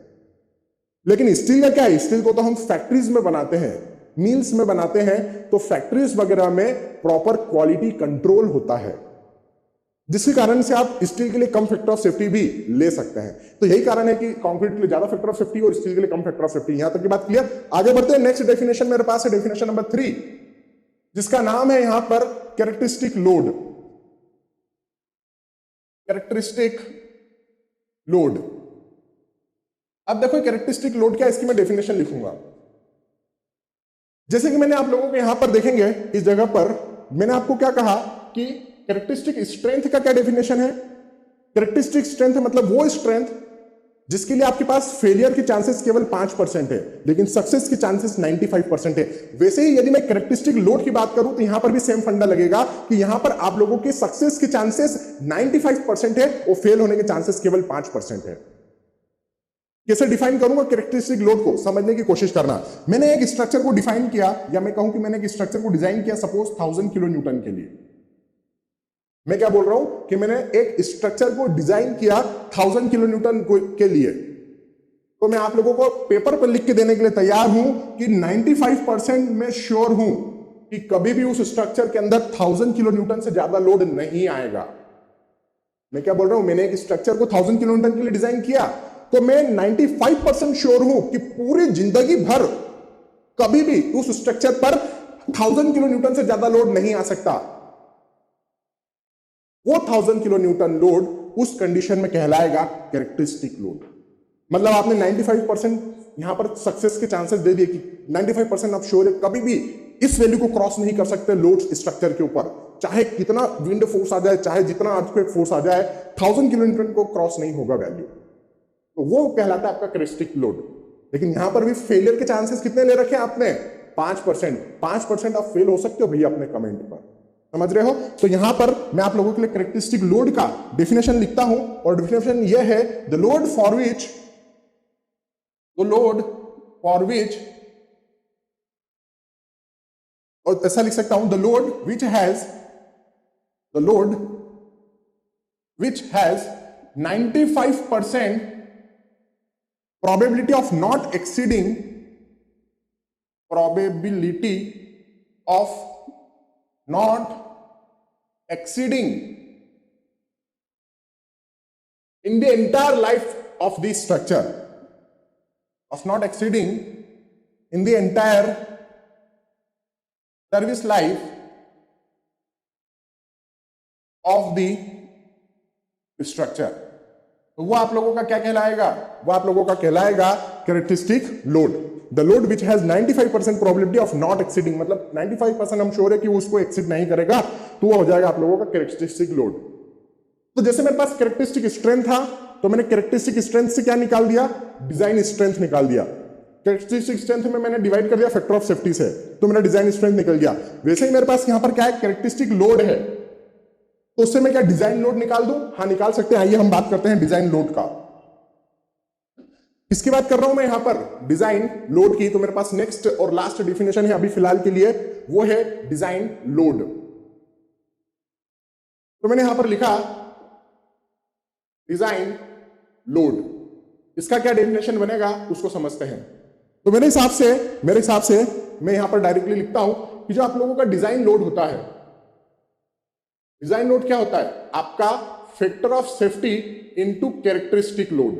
लेकिन स्टील का क्या है? स्टील को तो हम फैक्ट्रीज में बनाते हैं, मिल्स में बनाते हैं, तो फैक्ट्रीज वगैरह में प्रॉपर क्वालिटी कंट्रोल होता है, जिसके कारण से आप स्टील के लिए कम फैक्टर ऑफ सेफ्टी भी ले सकते हैं। तो यही कारण है कि कंक्रीट के लिए ज्यादा फैक्टर ऑफ सेफ्टी और स्टील के लिए कम फैक्टर ऑफ सेफ्टी। यहां तक की बात क्लियर? आगे बढ़ते हैं। नेक्स्ट डेफिनेशन मेरे पास है डेफिनेशन नंबर 3, जिसका नाम है यहां पर कैरेक्टरिस्टिक लोड। Characteristic load. अब देखो कैरेक्टरिस्टिक लोड क्या है, इसकी मैं डेफिनेशन लिखूंगा। जैसे कि मैंने आप लोगों को यहां पर देखेंगे इस जगह पर मैंने आपको क्या कहा कि कैरेक्टरिस्टिक स्ट्रेंथ का क्या डेफिनेशन है? कैरेक्टरिस्टिक स्ट्रेंथ मतलब वो स्ट्रेंथ जिसके लिए आपके पास फेलियर के चांसेस केवल 5% है लेकिन सक्सेस के चांसेस 95% है। वैसे ही यदि मैं कैरेक्टरिस्टिक लोड की बात करूं तो यहां पर भी सेम फंडा लगेगा कि यहां पर आप लोगों के सक्सेस के चांसेस 95% है और फेल होने के चांसेस केवल 5% है। कैसे डिफाइन करूंगा कैरेक्टरिस्टिक लोड को, समझने की कोशिश करना। मैंने एक स्ट्रक्चर को डिफाइन किया, या मैं कहूं कि मैंने एक स्ट्रक्चर को डिजाइन किया सपोज 1000 किलो न्यूटन के लिए। मैं क्या बोल रहा हूं कि मैंने एक स्ट्रक्चर को डिजाइन किया 1000 किलो न्यूटन के लिए, तो मैं आप लोगों को पेपर पर लिख के देने के लिए तैयार हूं कि 95% मैं श्योर हूं कि कभी भी उस स्ट्रक्चर के अंदर 1000 किलो न्यूटन से ज्यादा लोड नहीं आएगा। मैं क्या बोल रहा हूं, मैंने एक स्ट्रक्चर को 1000 किलो न्यूटन के लिए डिजाइन किया तो मैं 95% श्योर हूं कि पूरी जिंदगी भर कभी भी उस स्ट्रक्चर पर 1000 किलो न्यूटन से ज्यादा लोड नहीं आ सकता। वो 1000 किलो न्यूटन लोड उस कंडीशन में कहलाएगा कैरेक्टरिस्टिक लोड। मतलब आपने 95% यहां पर सक्सेस के चांसेस दे दिए कि 95% आप श्योर है कभी भी इस वैल्यू को क्रॉस नहीं कर सकते लोड स्ट्रक्चर के ऊपर, चाहे कितना विंड फोर्स आ जाए, चाहे जितना अर्थक्वेक फोर्स आ जाए, 1000 किलो न्यूटन को क्रॉस नहीं होगा वैल्यू। तो वो कहलाता है आपका कैरेक्टरिस्टिक लोड। लेकिन यहां पर भी फेलियर के चांसेस कितने ले रखे हैं आपने? 5%। 5% आप फेल हो सकते हो भैया अपने कमेंट पर, समझ रहे हो? तो यहां पर मैं आप लोगों के लिए कैरेक्टरिस्टिक लोड का डेफिनेशन लिखता हूं और डेफिनेशन यह है द लोड फॉर विच और ऐसा लिख सकता हूं the load which has 95% probability of not exceeding in the entire life of the structure, of not exceeding in the entire service life of the structure। तो वो आप लोगों का क्या कहलाएगा? वो आप लोगों का कहलाएगा characteristic load. The load which has 95% probability of not exceeding, मतलब 95% हम श्योर है कि वो उसको एक्सीड नहीं करेगा तो वो हो जाएगा आप लोगों का कैरेक्टरिस्टिक लोड। तो जैसे मेरे पास कैरेक्टरिस्टिक स्ट्रेंथ था, तो मैंने कैरेक्टरिस्टिक स्ट्रेंथ से क्या निकाल दिया, डिजाइन स्ट्रेंथ निकाल दिया। कैरेक्टरिस्टिक स्ट्रेंथ में मैंने डिवाइड कर दिया फैक्टर ऑफ सेफ्टी से, तो मेरा डिजाइन स्ट्रेंथ निकल गया। वैसे ही मेरे पास यहां पर क्या है, कैरेक्टरिस्टिक लोड है, तो उससे मैं क्या डिजाइन लोड निकाल दूं? हाँ, निकाल सकते हैं। आइए हम बात करते हैं डिजाइन लोड का। किसकी बात कर रहा हूं मैं यहां पर? डिजाइन लोड की। तो मेरे पास नेक्स्ट और लास्ट डिफिनेशन है अभी फिलहाल के लिए, वो है डिजाइन लोड। तो मैंने यहां पर लिखा डिजाइन लोड, इसका क्या डेफिनेशन बनेगा उसको समझते हैं। तो मेरे हिसाब से मैं यहां पर डायरेक्टली लिखता हूं कि जो आप लोगों का डिजाइन लोड होता है, डिजाइन लोड क्या होता है? आपका factor of safety into characteristic load.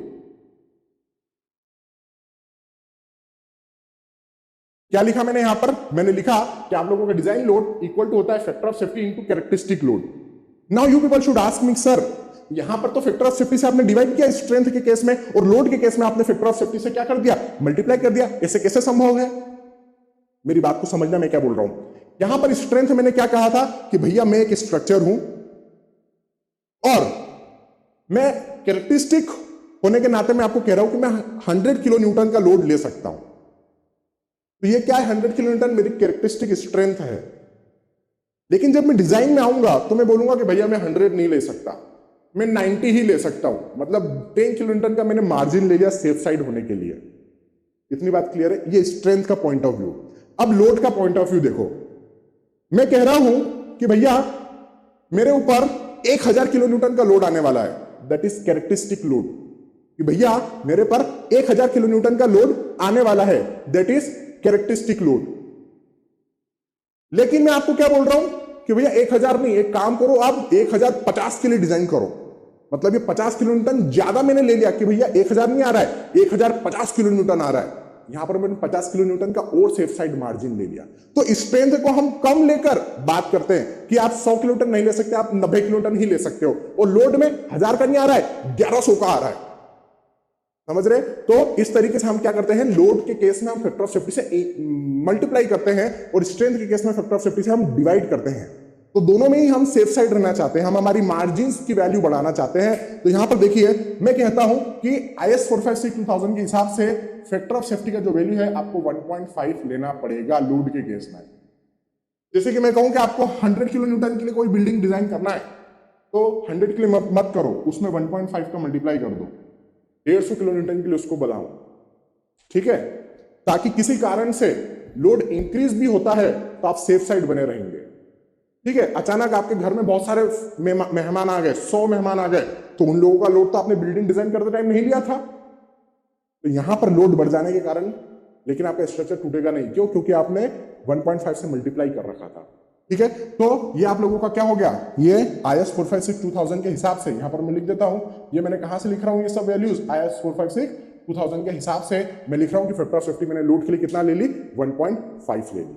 क्या लिखा मैंने यहां पर? मैंने लिखा कि आप लोगों का डिजाइन लोड इक्वल टू होता है factor of safety into characteristic load. Now you people should ask me, sir यहां पर तो फैक्टर ऑफ सेफ्टी से आपने डिवाइड किया स्ट्रेंथ के केस में, और लोड के केस में आपने फैक्टर ऑफ सेफ्टी से क्या कर दिया, मल्टीप्लाई कर दिया। ऐसे कैसे संभव है? मेरी बात को समझना मैं क्या बोल रहा हूं। यहां पर स्ट्रेंथ मैंने क्या कहा था कि भैया मैं एक स्ट्रक्चर हूं और मैं कैरेक्टरिस्टिक होने के नाते मैं आपको कह रहा हूं कि मैं 100 किलो न्यूटन का लोड ले सकता हूं। तो ये क्या है, 100 किलो न्यूटन मेरी कैरेक्टरिस्टिक स्ट्रेंथ है। लेकिन जब मैं डिजाइन में आऊंगा तो मैं बोलूंगा कि भैया मैं 100 नहीं ले सकता, मैं 90 ही ले सकता हूं। मतलब 10 किलो न्यूटन का मैंने मार्जिन ले लिया सेफ साइड होने के लिए। इतनी बात क्लियर है? ये स्ट्रेंथ का पॉइंट ऑफ व्यू। अब लोड का पॉइंट ऑफ व्यू देखो, मैं कह रहा हूं कि भैया मेरे ऊपर 1000 किलो न्यूटन का लोड आने वाला है, दैट इज कैरेक्टरिस्टिक लोड। कि भैया मेरे पर 1000 किलो न्यूटन का लोड आने वाला है, दैट इज कैरेक्टरिस्टिक लोड। लेकिन मैं आपको क्या बोल रहा हूं कि भैया 1000 नहीं, एक काम करो आप 1050 के लिए डिजाइन करो। मतलब ये 50 किलो न्यूटन ज्यादा मैंने ले लिया कि भैया 1000 नहीं आ रहा है, 1050 किलो न्यूटन आ रहा है। यहां पर मैंने 50 किलो न्यूटन का और सेफ साइड मार्जिन ले लिया। तो स्ट्रेंथ को हम कम लेकर बात करते हैं कि आप 100 किलो न्यूटन नहीं ले सकते, आप 90 किलो न्यूटन ही ले सकते हो। और लोड में 1000 का नहीं आ रहा है, 1100 का आ रहा है। समझ रहे? तो इस तरीके से हम क्या करते हैं, लोड के केस में हम फैक्टर ऑफ सेफ्टी से मल्टीप्लाई करते हैं और स्ट्रेंथ के केस में फैक्टर ऑफ सेफ्टी से हम डिवाइड करते हैं। तो दोनों में ही हम सेफ साइड रहना चाहते हैं, हम हमारी मार्जिन की वैल्यू बढ़ाना चाहते हैं। तो यहां पर देखिए मैं कहता हूं कि IS 456-2000 के हिसाब से फैक्टर ऑफ सेफ्टी का जो वैल्यू है आपको 1.5 लेना पड़ेगा लोड के केस में। जैसे कि मैं कहूं कि आपको 100 किलो न्यूटन के लिए कोई बिल्डिंग डिजाइन करना है, तो 100 के लिए मत करो, उसमें 1.5 का मल्टीप्लाई कर दो, 150 किलो न्यूटन के लिए उसको बढ़ाओ, ठीक है? ताकि किसी कारण से लोड इंक्रीज भी होता है तो आप सेफ साइड बने रहेंगे। ठीक है? अचानक आपके घर में बहुत सारे मेहमान आ गए, 100 मेहमान आ गए, तो उन लोगों का लोड तो आपने बिल्डिंग डिजाइन करते टाइम नहीं लिया था। तो यहां पर लोड बढ़ जाने के कारण लेकिन आपका स्ट्रक्चर टूटेगा नहीं। क्यों? क्योंकि आपने 1.5 से मल्टीप्लाई कर रखा था। ठीक है? तो ये आप लोगों का क्या हो गया, ये IS 456-2000 के हिसाब से, यहां पर मैं लिख देता हूं, ये मैंने कहां से लिख रहा हूं, ये सब वैल्यूज IS 456-2000 के हिसाब से मैं लिख रहा हूं कि फैक्टर ऑफ सेफ्टी मैंने लोड के लिए कितना ले ली, 1.5 ले ली।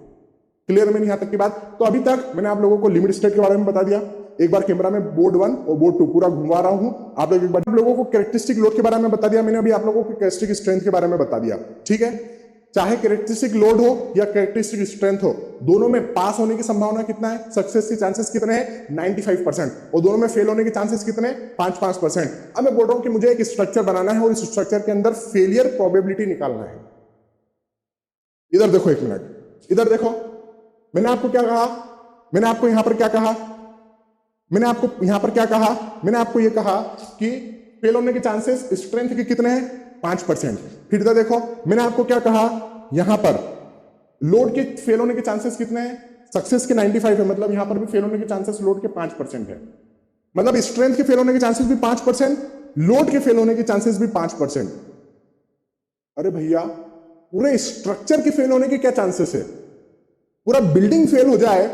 क्लियर है मैंने यहां तक की बात? तो अभी तक मैंने आप लोगों को लिमिट स्टेट के बारे में बता दिया। एक बार कैमरा में बोर्ड 1 और बोर्ड 2 पूरा घुमा रहा हूं, आप लोग एक बार लोगों को कैरेक्टरिस्टिक लोड के बारे में बता दिया मैंने, अभी आप लोगों को कैरेक्टरिस्टिक स्ट्रेंथ के बारे में बता दिया। ठीक है? चाहे कैरेक्टरिस्टिक लोड हो या कैरेक्टरिस्टिक स्ट्रेंथ हो, दोनों में पास होने की संभावना कितना है, सक्सेस के चांसेस कितने हैं, 95%, और दोनों में फेल होने के चांसेस कितने हैं, 5%। अब मैं बोल रहा हूं कि मुझे एक स्ट्रक्चर बनाना है और इस स्ट्रक्चर के अंदर फेलियर प्रोबेबिलिटी निकालना है। इधर देखो, एक मिनट इधर देखो, मैंने आपको क्या कहा, मैंने आपको यहां पर क्या कहा, मैंने आपको यहां पर क्या कहा, मैंने आपको यह कहा कि फेल होने के चांसेस स्ट्रेंथ के कितने हैं, 5%। फिर इधर देखो, मैंने आपको क्या कहा, यहां पर लोड के फेल होने के चांसेस कितने हैं, सक्सेस के 95 है, मतलब यहां पर भी फेल होने के चांसेस लोड के 5% है। मतलब स्ट्रेंथ के फेल होने के चांसेस भी 5%, लोड के फेल होने के चांसेस भी 5%। अरे भैया पूरे स्ट्रक्चर के फेल होने के क्या चांसेस है, पूरा बिल्डिंग फेल हो जाए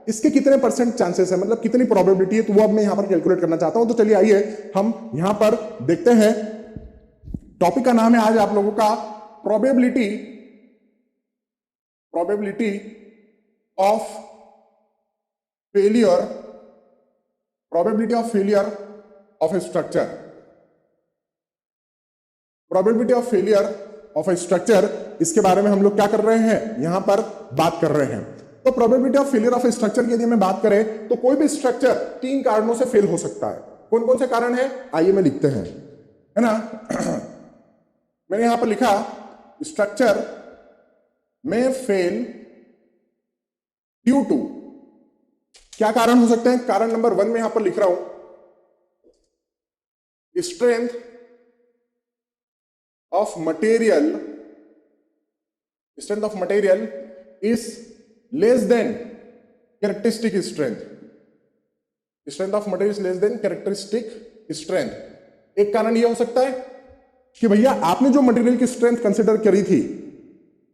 इसके कितने परसेंट चांसेस है, मतलब कितनी प्रोबेबिलिटी है, तो वो अब मैं यहां पर कैलकुलेट करना चाहता हूं। तो चलिए आइए हम यहां पर देखते हैं। टॉपिक का नाम है आज आप लोगों का probability of failure, probability of failure of A structure, probability of failure of A structure, इसके बारे में हम लोग क्या कर रहे हैं, यहां पर बात कर रहे हैं। तो probability of failure of structure की यदि मैं बात करें तो कोई भी स्ट्रक्चर 3 कारणों से फेल हो सकता है। कौन कौन से कारण है आइए मैं लिखते हैं, है ना। मैंने यहां पर लिखा स्ट्रक्चर में फेल ड्यू टू, क्या कारण हो सकते हैं। कारण नंबर 1 में यहां पर लिख रहा हूं, strength of material, strength of material is less than characteristic strength, strength of material is less than characteristic strength. एक कारण यह हो सकता है कि भैया आपने जो मटेरियल की स्ट्रेंथ कंसिडर करी थी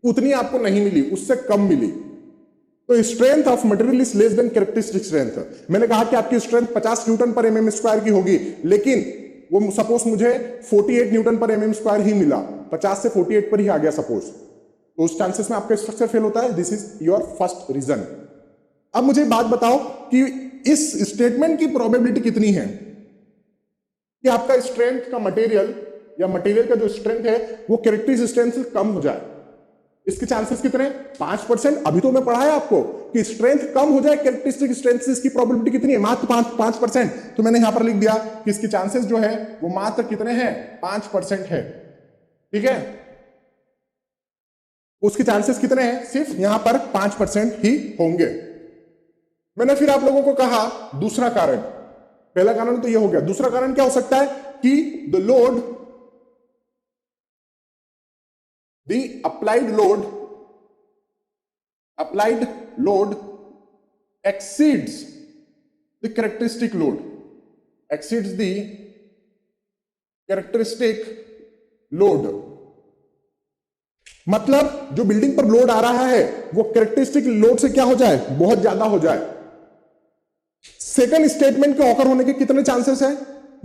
उतनी आपको नहीं मिली, उससे कम मिली, तो strength of material is less than characteristic strength. मैंने कहा कि आपकी स्ट्रेंथ 50 न्यूटन पर एमएम स्क्वायर की होगी, लेकिन वो सपोज मुझे 48 न्यूटन पर एमएम स्क्वायर ही मिला, 50 से 48 पर ही आ गया सपोज, तो उस चांसेस में आपका स्ट्रक्चर फेल होता है। This is your first reason. अब मुझे बात बताओ कि इस स्टेटमेंट की प्रोबेबिलिटी कितनी है कि आपका स्ट्रेंथ का मटेरियल या मटेरियल का जो स्ट्रेंथ है वो कैरेक्टरिस्टिक स्ट्रेंथ से कम हो जाए। इसके चांसेस कितने, 5%। अभी तो मैं पढ़ाया आपको कि स्ट्रेंथ कम हो जाए कैरेक्टरिस्टिक स्ट्रेंथ से, इसकी प्रोबेबिलिटी कितनी है, मात्र 5%। तो मैंने यहां पर लिख दिया कि इसके चांसेस जो है वो मात्र कितने हैं, 5% है। ठीक है, उसके चांसेस कितने हैं, सिर्फ यहां पर 5% ही होंगे। मैंने फिर आप लोगों को कहा दूसरा कारण, पहला कारण तो यह हो गया, दूसरा कारण क्या हो सकता है कि the load, the applied load exceeds the characteristic load, exceeds the characteristic load। मतलब जो बिल्डिंग पर लोड आ रहा है वो कैरेक्टरिस्टिक लोड से क्या हो जाए, बहुत ज्यादा हो जाए। सेकंड स्टेटमेंट के ऑकर होने के कितने चांसेस है,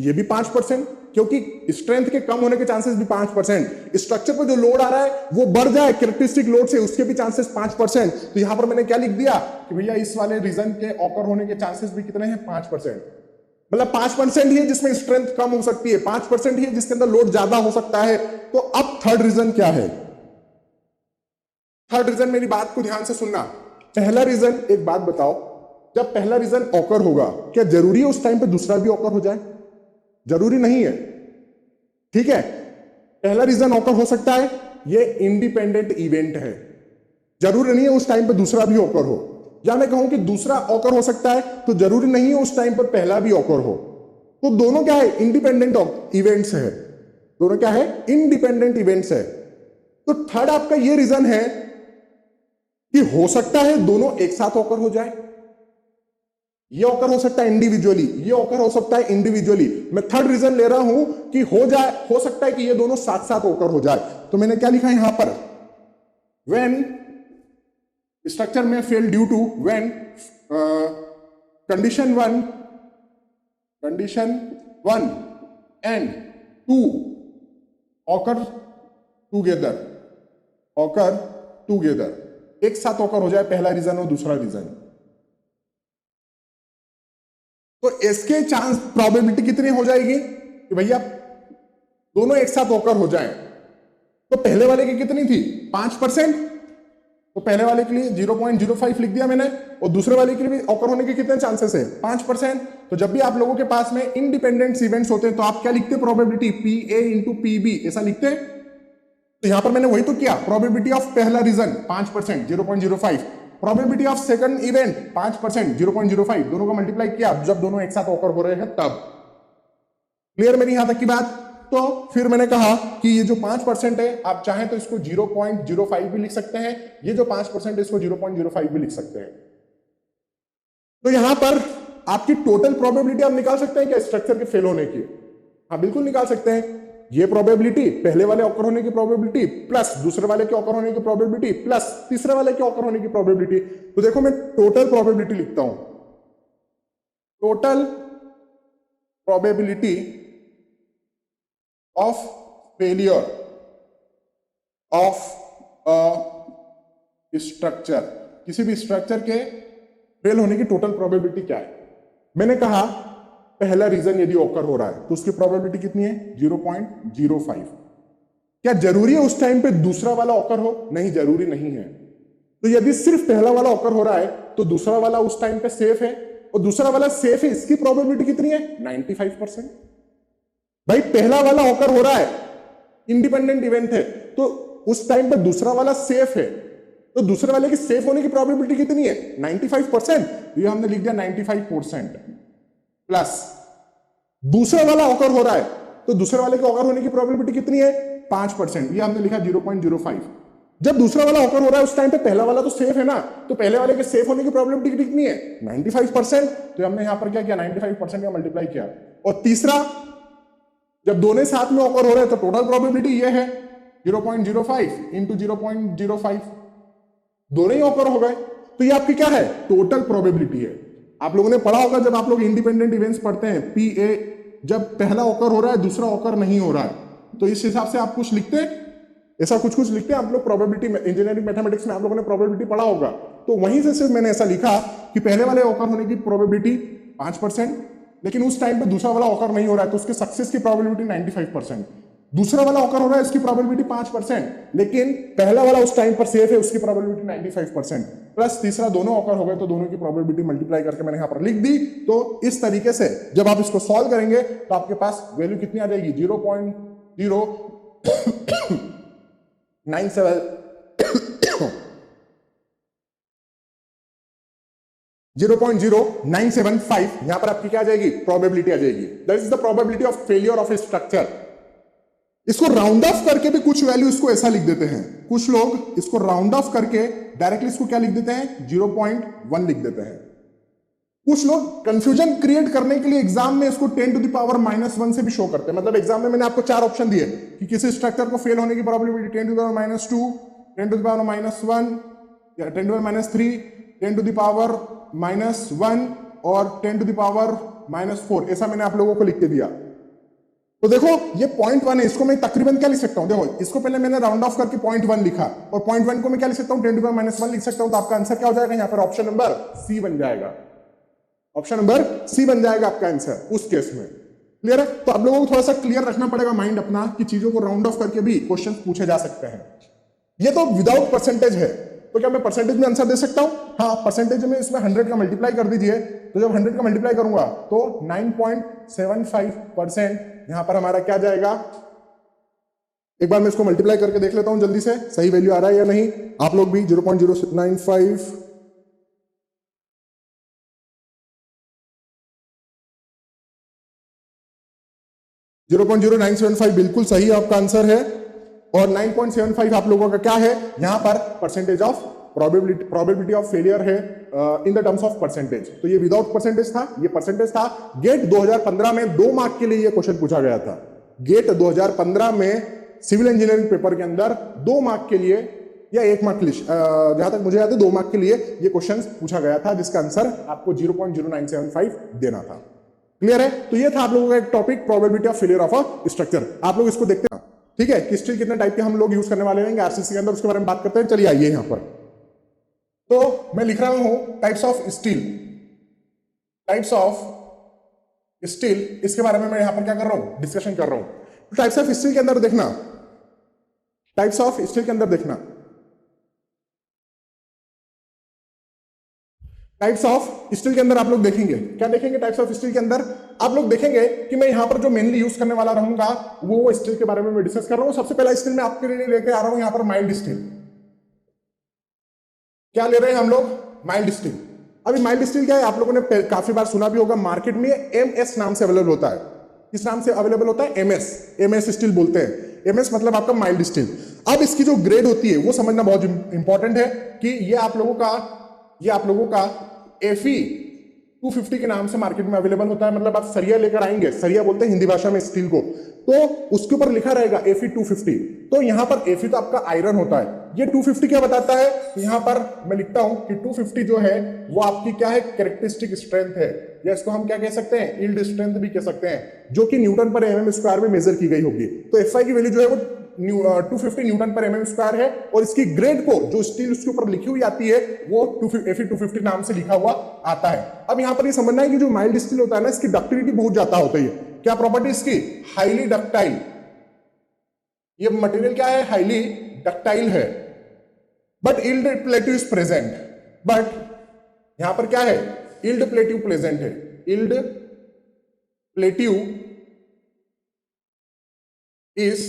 ये भी 5%, क्योंकि स्ट्रेंथ के कम होने के चांसेस भी 5%। स्ट्रक्चर पर जो लोड आ रहा है वो बढ़ जाए कैरेक्टरिस्टिक लोड से, उसके भी चांसेस 5%। तो यहां पर मैंने क्या लिख दिया कि भैया इस वाले रीजन के ऑकर होने के चांसेस भी कितने हैं, 5%। मतलब 5% ही है जिसमें स्ट्रेंथ कम हो सकती है, 5% ही है जिसके अंदर लोड ज्यादा हो सकता है। तो अब थर्ड रीजन क्या है, थर्ड रीजन, मेरी बात को ध्यान से सुनना। पहला रीजन, एक बात बताओ, जब पहला रीजन ऑकर होगा क्या जरूरी है उस टाइम पे दूसरा भी ऑकर हो जाए, जरूरी नहीं है। ठीक है, पहला रीजन ऑकर हो सकता है, ये इंडिपेंडेंट इवेंट है, जरूरी नहीं है उस टाइम पे दूसरा भी ऑकर हो। या मैं कहूं कि दूसरा ऑकर हो सकता है तो जरूरी नहीं है उस टाइम पर पहला भी ऑकर हो। तो दोनों क्या है, इंडिपेंडेंट इवेंट्स है, दोनों क्या है, इंडिपेंडेंट इवेंट्स है। तो थर्ड आपका ये रीजन है कि हो सकता है दोनों एक साथ ऑकर हो जाए, ये ऑकर हो सकता है इंडिविजुअली, ये ऑकर हो सकता है इंडिविजुअली। मैं थर्ड रीजन ले रहा हूं कि हो जाए, हो सकता है कि ये दोनों साथ साथ ऑकर हो जाए। तो मैंने क्या लिखा है यहां पर, व्हेन स्ट्रक्चर में fail due to, when condition one and two occur together, एक साथ ऑकर हो जाए, पहला रीजन और दूसरा रीजन। तो इसके चांस प्रोबेबिलिटी कितनी हो जाएगी कि भैया दोनों एक साथ ऑकर हो जाएं। तो पहले वाले की कितनी थी, 5%, तो पहले वाले के लिए 0.05 लिख दिया मैंने, और दूसरे वाले के लिए भी ऑकर होने के कितने चांसेस है, 5%। तो जब भी आप लोगों के पास में इंडिपेंडेंट इवेंट्स होते हैं तो आप क्या लिखते हैं, प्रोबेबिलिटी PA इंटू PB, ऐसा लिखते हैं। तो यहां पर मैंने वही तो किया, प्रोबेबिलिटी ऑफ पहला reason 5%, 0.05, probability of second event 5%, 0.05, दोनों का मल्टीप्लाई किया जब दोनों एक साथ ऑकर हो रहे हैं तब। क्लियर मेरी यहां तक की बात। तो फिर मैंने कहा कि ये जो 5% है, आप चाहें तो इसको 0.05 भी लिख सकते हैं, ये जो 5% है इसको 0.05 भी लिख सकते हैं। तो यहां पर आपकी टोटल प्रोबेबिलिटी आप निकाल सकते हैं क्या स्ट्रक्चर के फेल होने की, हाँ बिल्कुल निकाल सकते हैं। ये प्रोबेबिलिटी, पहले वाले ऑकर होने की प्रोबेबिलिटी प्लस दूसरे वाले के ऑकर होने की प्रोबेबिलिटी प्लस तीसरे वाले के ऑकर होने की प्रोबेबिलिटी। तो देखो मैं टोटल प्रोबेबिलिटी लिखता हूं, total probability of failure of a structure, किसी भी स्ट्रक्चर के फेल होने की टोटल प्रोबेबिलिटी क्या है। मैंने कहा पहला रीजन यदि ऑकर हो रहा है तो उसकी प्रोबेबिलिटी कितनी है, 0.05। क्या जरूरी है उस टाइम पे दूसरा वाला ऑकर हो, नहीं जरूरी नहीं है। तो यदि सिर्फ पहला वाला ऑकर हो रहा है तो दूसरा वाला उस टाइम पे सेफ है, और दूसरा वाला सेफ है, इसकी प्रोबेबिलिटी कितनी है? 95%। भाई पहला वाला ऑकर हो रहा है, इंडिपेंडेंट इवेंट है, तो उस टाइम पे दूसरा वाला सेफ है, तो दूसरे वाले की सेफ होने की प्रोबेबिलिटी कितनी है? 95%। तो ये हमने लिख दिया 95% प्लस दूसरा वाला ऑकर हो रहा है, तो दूसरे वाले के ऑकर होने की प्रोबेबिलिटी कितनी है? 5%। ये हमने लिखा 0.05। जब दूसरा वाला ऑकर हो रहा है उस टाइम पे पहला वाला तो सेफ है ना, तो पहले वाले के सेफ होने की प्रोबेबिलिटी कितनी है? 95%। तो हमने यहां पर क्या किया? 95% का मल्टीप्लाई किया। और तीसरा, जब दोनों साथ में ऑकर हो रहे हैं तो टोटल प्रोबेबिलिटी ये है 0.05 इंटू 0.05, दोनों ही ऑकर हो गए, तो ये आपकी क्या है? टोटल प्रोबेबिलिटी है। आप लोगों ने पढ़ा होगा जब आप लोग इंडिपेंडेंट इवेंट्स पढ़ते हैं, PA, जब पहला ऑकर हो रहा है दूसरा ऑकर नहीं हो रहा है, तो इस हिसाब से आप कुछ लिखते हैं, ऐसा कुछ लिखते हैं आप लोग। प्रोबेबिलिटी इंजीनियरिंग मैथमेटिक्स में आप लोगों ने प्रोबेबिलिटी पढ़ा होगा, तो वहीं से सिर्फ मैंने ऐसा लिखा कि पहले वाले ऑकर होने की प्रोबेबिलिटी 5%, लेकिन उस टाइम पे दूसरा वाला ऑकर नहीं हो रहा है तो उसके सक्सेस की प्रोबेबिलिटी 95%। दूसरा वाला ऑकर हो रहा है इसकी प्रोबेबिलिटी 5%, लेकिन पहला वाला उस टाइम पर सेफ है, उसकी प्रोबेबिलिटी 95%, प्लस तीसरा दोनों ऑकर हो गए तो दोनों की प्रोबेबिलिटी मल्टीप्लाई करके मैंने यहां पर लिख दी। तो इस तरीके से जब आप इसको सॉल्व करेंगे तो आपके पास वैल्यू कितनी आ जाएगी? 0.0975 यहां पर आपकी क्या आ जाएगी? प्रोबेबिलिटी आ जाएगी। That is the probability of failure of A structure. इसको राउंड ऑफ करके भी कुछ वैल्यू इसको ऐसा लिख देते हैं, कुछ लोग इसको राउंड ऑफ करके डायरेक्टली इसको क्या लिख देते हैं? 0.1 लिख देते हैं। कुछ लोग कंफ्यूजन क्रिएट करने के लिए एग्जाम में इसको 10 टू द पावर -1 से भी शो करते हैं। मतलब एग्जाम में मैंने आपको 4 ऑप्शन दिए कि किसी स्ट्रक्चर को फेल होने की probability 10 to the power -2, 10 to the power -1 या 10 to the power -3, 10 to the power -1 और 10 टू द पावर -4, ऐसा मैंने आप लोगों को लिख के दिया। तो देखो ये 0.1 है, इसको मैं तकरीबन क्या लिख सकता हूं? देखो इसको पहले मैंने राउंड ऑफ करके 0.1 लिखा, और 0.1 को मैं क्या लिख सकता हूं? 10 टू द पावर -1 लिख सकता हूं। तो आपका आंसर क्या हो जाएगा? यहां पर ऑप्शन नंबर सी बन जाएगा। ऑप्शन नंबर सी बन जाएगा आपका आंसर उस केस में। क्लियर है? तो आप लोगों को थोड़ा सा क्लियर रखना पड़ेगा माइंड अपना कि चीजों को राउंड ऑफ करके भी क्वेश्चन पूछे जा सकते हैं। ये तो विदाउट परसेंटेज है, तो क्या मैं परसेंटेज में आंसर दे सकता हूं? हाँ, परसेंटेज में इसमें 100 का मल्टीप्लाई कर दीजिए, तो जब 100 का मल्टीप्लाई करूंगा तो 9.75% यहां पर हमारा क्या जाएगा? एक बार मैं इसको मल्टीप्लाई करके देख लेता हूं जल्दी से, सही वैल्यू आ रहा है या नहीं। आप लोग भी 0.095 0.0975 बिल्कुल सही आपका आंसर है, और 9.75 आप लोगों का क्या है? यहां पर percentage of probability of failure है in the terms of percentage. तो ये विदाउट परसेंटेज था, ये परसेंटेज था। गेट 2015 में 2 मार्क के लिए ये क्वेश्चन पूछा गया था। गेट 2015 में सिविल इंजीनियरिंग पेपर के अंदर 2 मार्क के लिए या 1 मार्क के लिए, जहां तक मुझे याद है 2 मार्क के लिए ये क्वेश्चन पूछा गया था, जिसका आंसर आपको 0.0975 देना था। क्लियर है? तो ये था आप लोगों का एक topic, probability of failure of a structure. आप लोग इसको देखते हैं, ठीक है? कि स्टील कितने टाइप के हम लोग यूज करने वाले हैं आरसीसी के अंदर, उसके बारे में बात करते हैं। चलिए आइए यहां पर। तो मैं लिख रहा हूं types of steel, types of steel, इसके बारे में मैं यहां पर क्या कर रहा हूं? डिस्कशन कर रहा हूं। टाइप्स ऑफ स्टील के अंदर देखना, टाइप्स ऑफ स्टील के अंदर देखना, टाइप्स ऑफ स्टील के अंदर आप लोग देखेंगे, क्या देखेंगे? टाइप्स ऑफ स्टील के अंदर आप लोग देखेंगे कि मैं यहां पर जो मेनली यूज करने वाला रहूंगा वो स्टील के बारे में मैं डिस्कस कर रहा हूं। सबसे पहला स्टील मैं आपके लिए लेके आ रहा हूं यहां पर माइल्ड स्टील। क्या ले रहे हैं हम लोग? Mild steel. अभी माइल्ड स्टील क्या है? आप लोगों ने काफी बार सुना भी होगा, मार्केट में MS नाम से अवेलेबल होता है। किस नाम से अवेलेबल होता है? MS स्टील बोलते हैं। MS मतलब आपका माइल्ड स्टील। अब इसकी जो ग्रेड होती है वो समझना बहुत इंपॉर्टेंट है कि ये आप लोगों का FE 250 के नाम से मार्केट में अवेलेबल होता है। मतलब आप सरिया लेकर आएंगे, सरिया बोलते हैं हिंदी भाषा में स्टील को, तो उसके ऊपर लिखा रहेगा FE 250। तो यहां पर FE तो आपका आयरन होता है, ये 250 क्या बताता है? यहां पर मैं लिखता हूं कि 250 जो है वो आपकी क्या है? कैरेक्टरिस्टिक स्ट्रेंथ है, या इसको हम क्या कह सकते हैं? यील्ड स्ट्रेंथ भी कह सकते हैं, जो कि न्यूटन पर mm स्क्वायर में मेजर की गई होगी। तो FI की वैल्यू जो है वो 250 न्यूटन पर mm स्क्वायर है, और इसकी ग्रेड को जो स्टील उसके ऊपर लिखी हुई आती है वो FE 250 नाम से लिखा हुआ आता है। अब यहां पर ये समझना है कि जो माइल्ड स्टील होता है ना, इसकी डक्टिलिटी बहुत ज्यादा होती है। क्या प्रॉपर्टी इसकी? Highly ductile. ये मटेरियल क्या है? हाईली डक्टाइल है। But yield plateau is present, but यहां पर क्या है, यील्ड प्लेट्यू प्रेजेंट है, yield plateau is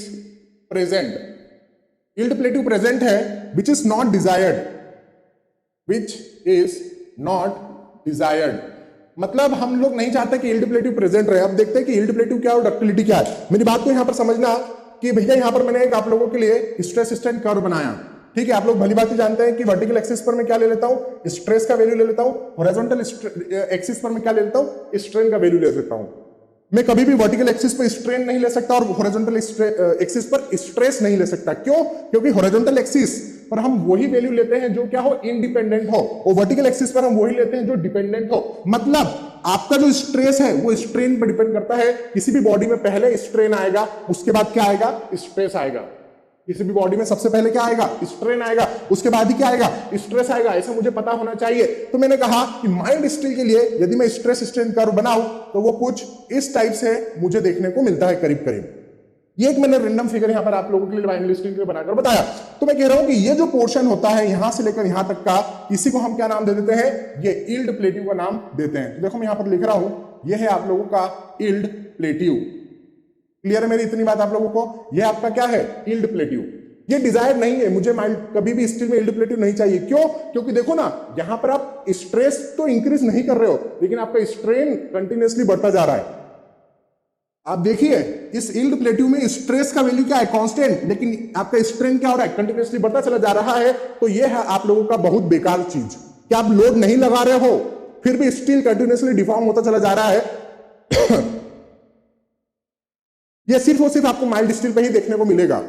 present, yield plateau present है, which is not desired, which is not desired, मतलब हम लोग नहीं चाहते कि यील्ड प्लेट्यू प्रेजेंट रहे। अब देखते हैं कि यील्ड प्लेट्यू क्या और डक्टिलिटी क्या है। मेरी बात को यहां पर समझना कि भैया यहां पर मैंने एक आप लोगों के लिए स्ट्रेस स्ट्रेन कर्व बनाया, ठीक है। आप लोग भली बात जानते हैं कि वर्टिकल एक्सिस पर मैं क्या ले लेता हूं, स्ट्रेस का वैल्यू ले लेता हूं, हॉरिजॉन्टल एक्सिस पर मैं क्या ले लेता हूं, स्ट्रेन का वैल्यू ले लेता हूं। मैं कभी भी वर्टिकल एक्सिस पर स्ट्रेन नहीं ले सकता और हॉरिजॉन्टल एक्सिस पर स्ट्रेस नहीं ले सकता। क्यों? क्योंकि हॉरिजॉन्टल एक्सिस पर हम वही वैल्यू लेते हैं जो क्या हो, इंडिपेंडेंट हो, और वर्टिकल एक्सिस पर हम वही लेते हैं जो डिपेंडेंट हो। मतलब आपका जो स्ट्रेस है वो स्ट्रेन पर डिपेंड करता है। किसी भी बॉडी में पहले स्ट्रेन आएगा, उसके बाद क्या आएगा, स्ट्रेस आएगा। किसी भी बॉडी में सबसे पहले क्या आएगा, स्ट्रेन आएगा, उसके बाद ही क्या आएगा, स्ट्रेस आएगा। ऐसा मुझे पता होना चाहिए। तो मैंने कहा कि माइल्ड स्टील के लिए यदि मैं स्ट्रेस स्ट्रेन कर्व बनाऊं तो वो कुछ इस टाइप से मुझे देखने को मिलता है, करीब करीब। ये एक मैंने रैंडम फिगर यहां पर आप लोगों के लिए माइल्ड स्टील के लिए बनाकर बताया। तो मैं कह रहा हूं कि ये जो पोर्शन होता है यहां से लेकर यहां तक का, इसी को हम क्या नाम दे देते हैं, ये यील्ड प्लेट्यू का नाम देते हैं। तो देखो मैं यहां पर लिख रहा हूं, ये है आप लोगों का यील्ड प्लेट्यू। क्लियर है मेरी इतनी बात आप लोगों को? ये आपका क्या है, यील्ड प्लेट्यू। ये डिजायर नहीं है, मुझे माइल्ड कभी भी स्टील में यील्ड प्लेट्यू नहीं चाहिए। क्यों? क्योंकि देखो ना, यहां पर आप स्ट्रेस तो इंक्रीज नहीं कर रहे हो, लेकिन आपका स्ट्रेन कंटिन्यूअसली बढ़ता जा रहा है। आप देखिए इस यील्ड प्लेट्यू में स्ट्रेस का वैल्यू क्या है, कांस्टेंट, लेकिन आपका स्ट्रेन क्या हो रहा है, कंटिन्यूअसली बढ़ता चला जा रहा है। तो ये है आप लोगों का बहुत बेकार चीज कि आप लोड नहीं लगा रहे हो, फिर भी स्टील कंटिन्यूअसली डिफॉर्म होता चला जा रहा है। ये सिर्फ और सिर्फ आपको माइल्ड स्टील पे ही देखने को मिलेगा।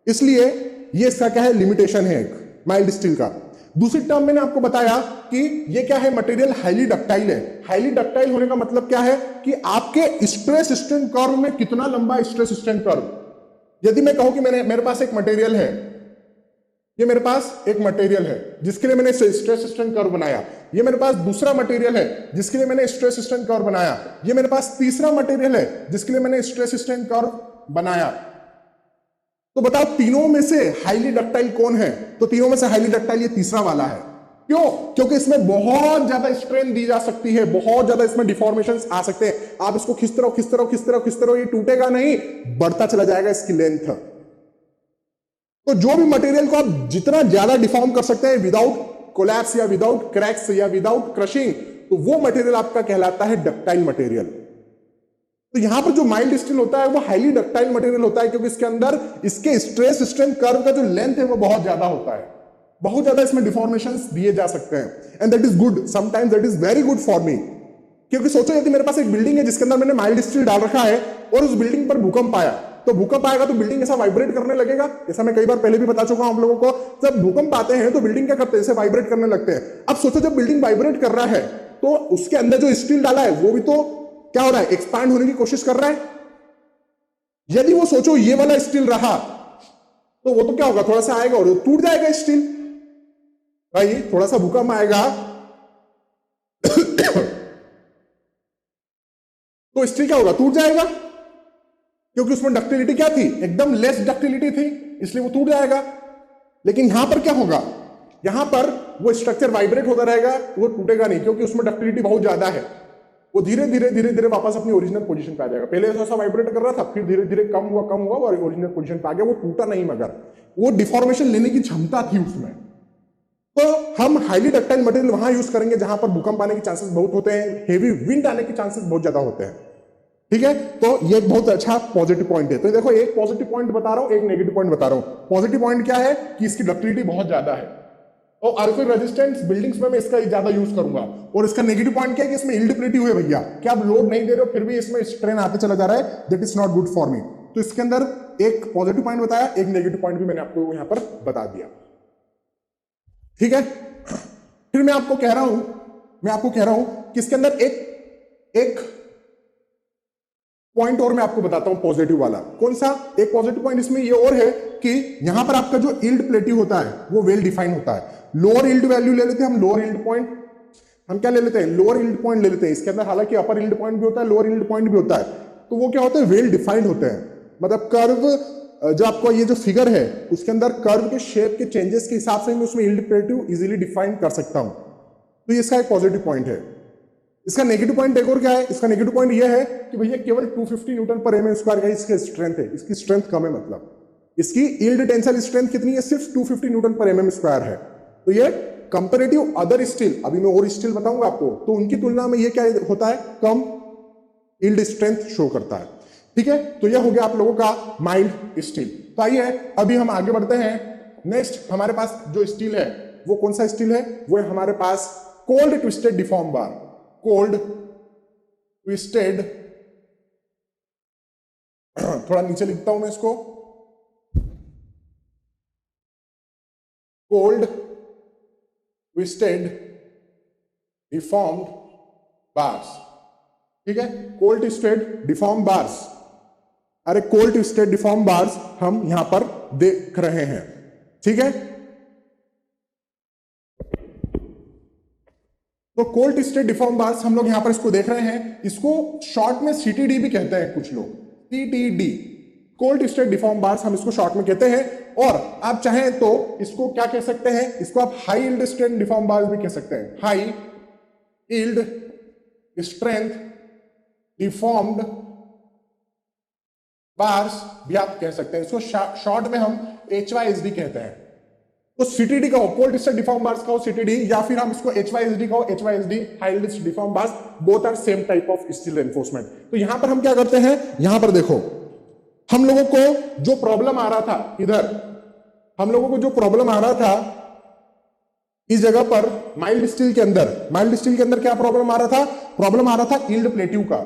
इसलिए ये इसका क्या है, लिमिटेशन है एक माइल्ड स्टील का। दूसरी टर्म मैंने आपको बताया कि ये क्या है, मटेरियल हाईली डक्टाइल है। हाईली डक्टाइल होने का मतलब क्या है कि आपके स्ट्रेस स्ट्रेन कर्व में कितना लंबा स्ट्रेस स्ट्रेन कर्व। यदि मैं कहूं कि मेरे पास एक मटेरियल है, ये मेरे पास एक मटेरियल है जिसके लिए मैंने स्ट्रेस स्ट्रेन कर्व बनाया, ये मेरे पास दूसरा मटेरियल है जिसके लिए मैंने स्ट्रेस स्ट्रेन कर्व बनाया, ये मेरे पास तीसरा मटेरियल है जिसके लिए मैंने स्ट्रेस स्ट्रेन कर्व बनाया। तो बताओ तीनों में से हाईली डक्टाइल कौन है? तो तीनों में से हाईली डक्टाइल ये तीसरा वाला है। क्यों? क्योंकि इसमें बहुत ज्यादा स्ट्रेन दी जा सकती है, बहुत ज्यादा इसमें डिफॉर्मेशंस आ सकते हैं। आप इसको खींचते रहो खींचते रहो खींचते रहो खींचते रहो, ये टूटेगा नहीं, बढ़ता चला जाएगा इसकी लेंथ। तो जो भी मटेरियल को आप जितना ज्यादा डिफॉर्म कर सकते हैं विदाउट कोलैप्स या विदाउट क्रैक्स या विदाउट क्रशिंग, तो वो मटेरियल आपका कहलाता है डक्टाइल मटेरियल। तो यहां पर जो माइल्ड स्टील होता है वो हाईली डक्टाइल मटेरियल होता है, क्योंकि इसके अंदर इसके स्ट्रेस स्ट्रेन कर्व का जो लेंथ है वो बहुत ज्यादा होता है, बहुत ज्यादा इसमें डिफॉर्मेशंस दिए जा सकते हैं। And that is good, sometimes that is very good for me. क्योंकि सोचो यदि मेरे पास एक बिल्डिंग है जिसके अंदर मैंने माइल्ड स्टील डाल रखा है और उस बिल्डिंग पर भूकंप आया, तो भूकंप आएगा तो बिल्डिंग ऐसा वाइब्रेट करने लगेगा। ऐसा मैं कई बार पहले भी बता चुका हूं आप लोगों को, जब भूकंप आते हैं तो बिल्डिंग क्या करते हैं, ऐसे वाइब्रेट करने लगते हैं। अब सोचो जब बिल्डिंग वाइब्रेट कर रहा है तो उसके अंदर जो स्टील डाला है वो भी तो क्या हो रहा है, एक्सपैंड होने की कोशिश कर रहा है। यदि वो सोचो ये वाला स्टील रहा तो वो तो क्या होगा, थोड़ा सा आएगा और टूट जाएगा स्टील। भाई थोड़ा सा भूकंप आएगा तो स्टील क्या होगा, टूट जाएगा, क्योंकि उसमें डक्टिलिटी क्या थी, एकदम लेस डक्टिलिटी थी, इसलिए वो टूट जाएगा। लेकिन यहां पर क्या होगा, यहां पर वो स्ट्रक्चर वाइब्रेट होता रहेगा, वो टूटेगा नहीं, क्योंकि उसमें डक्टिलिटी बहुत ज्यादा है। वो धीरे धीरे धीरे धीरे वापस अपनी ओरिजिनल पोजीशन पे आ जाएगा। पहले ऐसा वाइब्रेट कर रहा था, फिर धीरे धीरे कम हुआ और ओरिजिनल पोजीशन पे आ गया। वो टूटा नहीं, मगर वो डिफॉर्मेशन लेने की क्षमता थी उसमें। तो हम हाईली डक्टाइल मटेरियल वहां यूज करेंगे जहां पर भूकंप आने के चांसेस बहुत होते हैं, हेवी विंड आने के चांसेस बहुत ज्यादा होते हैं। ठीक है, तो ये एक बहुत अच्छा पॉजिटिव पॉइंट है। तो देखो एक पॉजिटिव पॉइंट बता रहा हूं, एक नेगेटिव पॉइंट बता रहा हूं। पॉजिटिव पॉइंट क्या है कि इसकी डक्टिलिटी बहुत ज्यादा है और अर्थक्वेक रेजिस्टेंस बिल्डिंग्स में मैं इसका ज्यादा यूज करूंगा। और इसका नेगेटिव पॉइंट क्या है कि इसमें यील्ड प्लेट्यू है भैया, क्या आप लोड नहीं दे रहे हो फिर भी इसमें स्ट्रेन आते चला जा रहा है, that is not good for me. तो इसके अंदर एक पॉजिटिव पॉइंट बताया, एक नेगेटिव पॉइंट भी मैंने आपको यहां पर बता दिया। ठीक है, फिर मैं आपको कह रहा हूं कि इसके अंदर एक पॉइंट और मैं आपको बताता हूं पॉजिटिव वाला। कौन सा? एक पॉजिटिव पॉइंट इसमें ये और है कि यहां पर आपका जो यील्ड प्लेट्यू होता है वो वेल डिफाइंड होता है। लोअर यील्ड वैल्यू ले लेते हैं हम, लोअर यील्ड पॉइंट हम क्या ले लेते हैं, लोअर यील्ड पॉइंट ले लेते हैं। इसके अंदर हालांकि अपर यील्ड पॉइंट भी होता है, लोअर यील्ड पॉइंट भी होता है। तो वो क्या होता है, वेल डिफाइंड होते हैं। मतलब कर्व जो आपको ये जो फिगर है उसके अंदर कर्व के शेप के चेंजेस के हिसाब से मैं उसमें यील्ड प्लेट्यू इजीली डिफाइन कर सकता हूं। तो ये इसका एक पॉजिटिव पॉइंट है। इसका नेगेटिव पॉइंट एक और क्या है, इसका नेगेटिव पॉइंट ये है कि भैया केवल 250 न्यूटन पर एमएम स्क्वायर का इसकी स्ट्रेंथ है, इसकी स्ट्रेंथ कम है, मतलब इसकी यील्ड टेंसाइल स्ट्रेंथ कितनी है, सिर्फ 250 न्यूटन पर एमएम स्क्वायर है। तो ये कंपेरेटिव अदर स्टील, अभी मैं और स्टील बताऊंगा आपको, तो उनकी तुलना में ये क्या होता है, कम यील्ड स्ट्रेंथ शो करता है। ठीक है, तो ये हो गया आप लोगों का माइल्ड स्टील। तो आइए अभी हम आगे बढ़ते हैं। नेक्स्ट हमारे पास जो स्टील है वो कौन सा स्टील है, वो है हमारे पास कोल्ड ट्विस्टेड डिफॉर्म बार। कोल्ड ट्विस्टेड, थोड़ा नीचे लिखता हूं मैं इसको, कोल्ड ट्विस्टेड डिफॉर्म्ड बार्स। ठीक है, कोल्ड ट्विस्टेड डिफॉर्म बार्स, अरे कोल्ड ट्विस्टेड डिफॉर्म बार्स हम यहां पर देख रहे हैं। ठीक है, तो कोल्ड ट्विस्टेड डिफॉर्म बार्स हम लोग यहां पर इसको देख रहे हैं। इसको शॉर्ट में सीटीडी भी कहते हैं कुछ लोग, CTD, cold twisted deform bars हम इसको शॉर्ट में कहते हैं। और आप चाहें तो इसको क्या कह सकते हैं, इसको आप high yield strength deform bars भी कह सकते हैं। High yield strength deformed bars भी आप कह सकते हैं। इसको शॉर्ट में हम HYSD कहते हैं। तो सीटीडी का हो, कोल्ड ट्विस्टेड डिफॉर्म बार्स का हो सीटीडी, या फिर हम इसको HYSD का हो HYSD, high yield deform bars, both are same type of steel reinforcement. तो यहां पर हम क्या करते हैं, यहां पर देखो हम लोगों को जो प्रॉब्लम आ रहा था, इधर हम लोगों को जो प्रॉब्लम आ रहा था इस जगह पर माइल्ड स्टील के अंदर, माइल्ड स्टील के अंदर क्या प्रॉब्लम आ रहा था, प्रॉब्लम आ रहा था यील्ड प्लेट्यू का।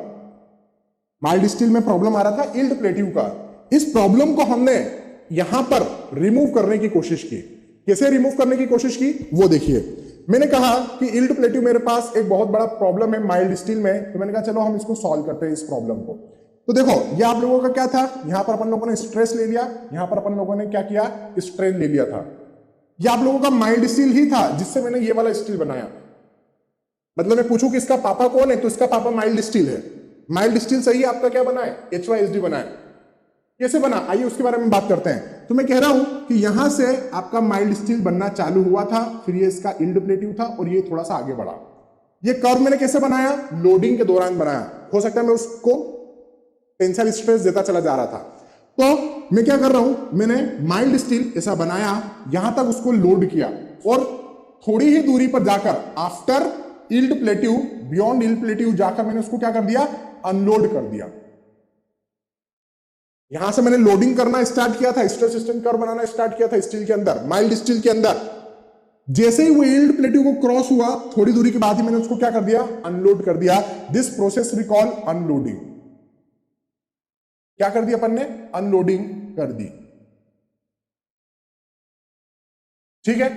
माइल्ड स्टील में प्रॉब्लम आ रहा था यील्ड प्लेट्यू का। इस प्रॉब्लम को हमने यहां पर रिमूव करने की कोशिश की। कैसे रिमूव करने की कोशिश की वो देखिए। मैंने कहा कि यील्ड प्लेट्यू मेरे पास एक बहुत बड़ा प्रॉब्लम है माइल्ड स्टील में, तो मैंने कहा चलो हम इसको सॉल्व करते हैं इस प्रॉब्लम को। तो देखो ये आप लोगों का क्या था, यहां पर अपन लोगों ने स्ट्रेस ले लिया, यहां पर अपन लोगों ने क्या किया, स्ट्रेन ले लिया था। ये आप लोगों का माइल्ड स्टील ही था जिससे मैंने ये वाला स्टील बनाया। मतलब मैं पूछूं कि इसका पापा कौन है, तो इसका पापा माइल्ड स्टील है। माइल्ड स्टील सही आपका क्या बना है, HYSD बना है। कैसे बना, आइए उसके बारे में बात करते हैं। तो मैं कह रहा हूं कि यहां से आपका माइल्ड स्टील बनना चालू हुआ था, फिर ये इसका यील्ड प्लेट्यू था और ये थोड़ा सा आगे बढ़ा। ये कर्व मैंने कैसे बनाया, लोडिंग के दौरान बनाया। हो सकता है मैं उसको टेंसाइल स्ट्रेस देता चला जा रहा था। तो मैं क्या कर रहा हूं, मैंने माइल्ड स्टील ऐसा बनाया, यहां तक उसको लोड किया और थोड़ी ही दूरी पर जाकर after yield plateau, beyond yield plateau जाकर मैंने उसको क्या कर दिया, अनलोड कर दिया। यहां से मैंने लोडिंग करना स्टार्ट किया था, स्ट्रेस स्ट्रेन कर्व बनाना स्टार्ट किया था स्टील के अंदर, माइल्ड स्टील के अंदर। जैसे ही वो यील्ड प्लेट्यू को क्रॉस हुआ, थोड़ी दूरी के बाद ही मैंने उसको क्या कर दिया, अनलोड कर दिया। This process we call unloading. क्या कर दिया अपन ने, अनलोडिंग कर दी। ठीक है,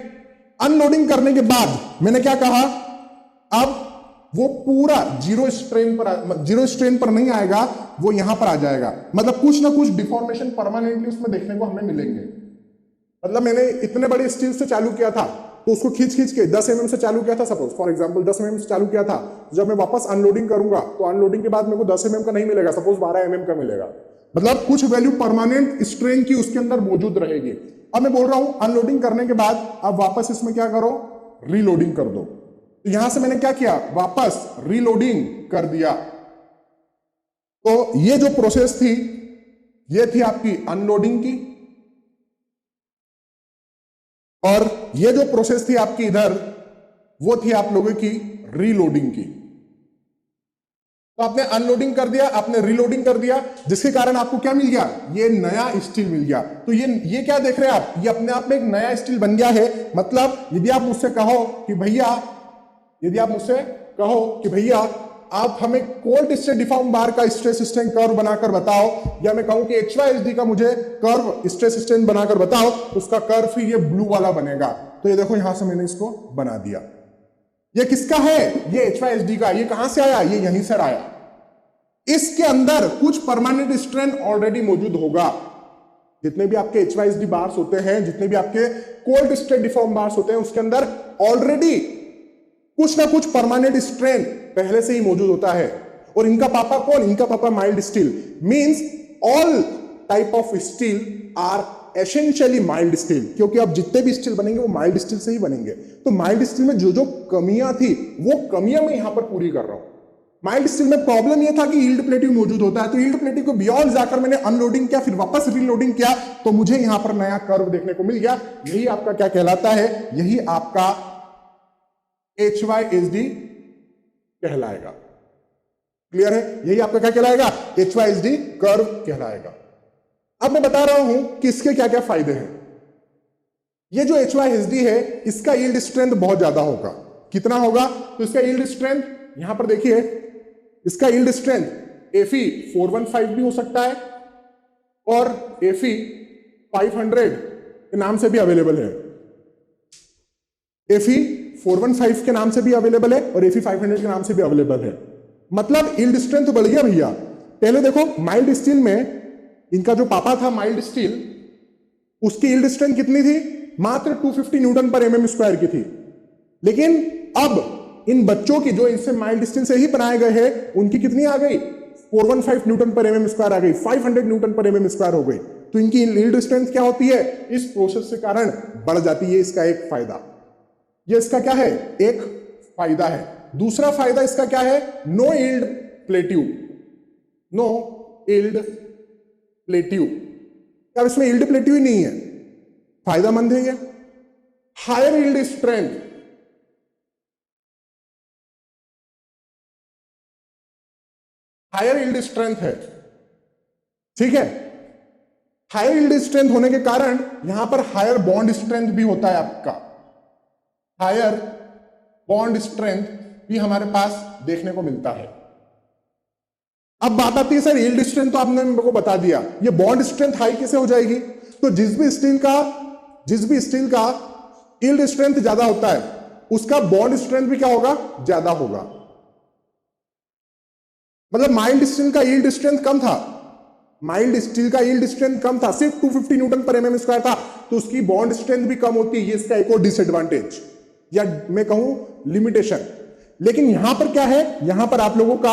अनलोडिंग करने के बाद मैंने क्या कहा, अब वो पूरा जीरो स्ट्रेन पर नहीं आएगा, वो यहां पर आ जाएगा। मतलब कुछ ना कुछ डिफॉर्मेशन परमानेंटली उसमें देखने को हमें मिलेंगे। मतलब मैंने इतने बड़े स्टील से चालू किया था, तो उसको खींच के 10 mm से चालू किया था, सपोज फॉर एग्जांपल 10 mm से चालू किया था। जब मैं वापस अनलोडिंग करूंगा तो अनलोडिंग के बाद मेरे को 10 mm का नहीं मिलेगा, सपोज 12 mm का मिलेगा। मतलब कुछ वैल्यू परमानेंट स्ट्रेन की उसके अंदर मौजूद रहेगी। अब मैं बोल रहा हूं अनलोडिंग करने के बाद अब वापस इसमें क्या करो, रीलोडिंग कर दो। तो यहां से मैंने क्या किया, वापस रीलोडिंग कर दिया। तो ये जो प्रोसेस थी, ये थी आपकी अनलोडिंग की, और ये जो प्रोसेस थी आपकी इधर, वो थी आप लोगों की रीलोडिंग की। तो आपने अनलोडिंग कर दिया, आपने रीलोडिंग कर दिया, जिसके कारण आपको क्या मिल गया, ये नया स्टील मिल गया। तो ये क्या देख रहे हैं आप, ये अपने आप में एक नया स्टील बन गया है। मतलब यदि आप मुझसे कहो कि भैया आप हमें कोल्ड स्ट्रेस डिफॉर्म बार का स्ट्रेस स्ट्रेन कर्व बनाकर बताओ, या मैं कहूं कि HYSD का मुझे कर्व स्ट्रेस स्ट्रेन बनाकर बताओ, उसका कर्व फिर ये ब्लू वाला बनेगा। तो ये देखो यहां से मैंने इसको बना दिया। ये किसका है, ये HYSD का। ये कहां से आया, ये यहीं से आया। इसके अंदर कुछ परमानेंट स्ट्रेन ऑलरेडी मौजूद होगा। जितने भी आपके HYSD बार्स होते हैं, जितने भी आपके कोल्ड स्ट्रेस डिफॉर्म बार्स होते हैं, उसके अंदर ऑलरेडी कुछ ना कुछ परमानेंट स्ट्रेन पहले से ही मौजूद होता है। और इनका पापा कौन, इनका पापा mild steel. Means all type of steel are essentially mild steel, क्योंकि अब जितने भी स्टील बनेंगे वो माइल्ड स्टील से ही बनेंगे। तो माइल्ड स्टील में जो जो कमियां थी वो कमियां मैं यहां पर पूरी कर रहा हूं। माइल्ड स्टील में प्रॉब्लम यह था कि यील्ड प्लेटिंग मौजूद होता है, तो यील्ड प्लेटिंग को बियॉन्ड जाकर मैंने अनलोडिंग किया, फिर वापस रीलोडिंग किया, तो मुझे यहां पर नया कर्व देखने को मिल गया। यही आपका क्या कहलाता है, यही आपका HYSD कहलाएगा। क्लियर है, यही आपका क्या कहलाएगा, HYSD कर्व कहलाएगा। अब मैं बता रहा हूं कि इसके क्या क्या फायदे हैं। ये जो HYSD है इसका यील्ड स्ट्रेंथ बहुत ज्यादा होगा। कितना होगा, तो इसका यील्ड स्ट्रेंथ यहां पर देखिए, इसका यील्ड स्ट्रेंथ Fe 415 भी हो सकता है और Fe 500 के नाम से भी अवेलेबल है। Fe 415 के नाम से भी अवेलेबल है और Fe 500 के नाम से भी अवेलेबल है। मतलब यील्ड स्ट्रेंथ तो बढ़ गया भैया। पहले देखो माइल्ड स्टील में इनका जो पापा था माइल्ड स्टील, उसकी यील्ड स्ट्रेंथ कितनी थी, मात्र 250 न्यूटन पर mm स्क्वायर की थी। लेकिन अब इन बच्चों की जो इनसे माइल्ड स्टील से ही बनाए गए हैं उनकी कितनी आ गई, 415 न्यूटन पर mm स्क्वायर आ गई, 500 न्यूटन पर mm स्क्वायर हो गई। तो इनकी यील्ड स्ट्रेंथ क्या होती है, इस प्रोसेस के कारण बढ़ जाती है। इसका एक फायदा, ये इसका क्या है, एक फायदा है। दूसरा फायदा इसका क्या है, no yield plateau, no yield plateau. अब इसमें यील्ड प्लेट्यू ही नहीं है, फायदामंद है ये। Higher yield strength, higher yield strength है, ठीक है। हायर यील्ड स्ट्रेंथ होने के कारण यहां पर हायर बॉन्ड स्ट्रेंथ भी होता है आपका, हायर बॉन्ड स्ट्रेंथ भी हमारे पास देखने को मिलता है। अब बात आती है सर यील्ड स्ट्रेंथ तो आपने मेरे को बता दिया, ये बॉन्ड स्ट्रेंथ हाई कैसे हो जाएगी। तो जिस भी स्टील का यील्ड स्ट्रेंथ ज्यादा होता है उसका बॉन्ड स्ट्रेंथ भी क्या होगा, ज्यादा होगा। मतलब माइल्ड स्टील का यील्ड स्ट्रेंथ कम था, माइल्ड स्टील का यील्ड स्ट्रेंथ कम था, सिर्फ 250 न्यूटन पर mm स्क्वायर था, तो उसकी बॉन्ड स्ट्रेंथ भी कम होती है। ये इसका एक और डिसएडवांटेज या मैं कहूं लिमिटेशन। लेकिन यहां पर क्या है, यहां पर आप लोगों का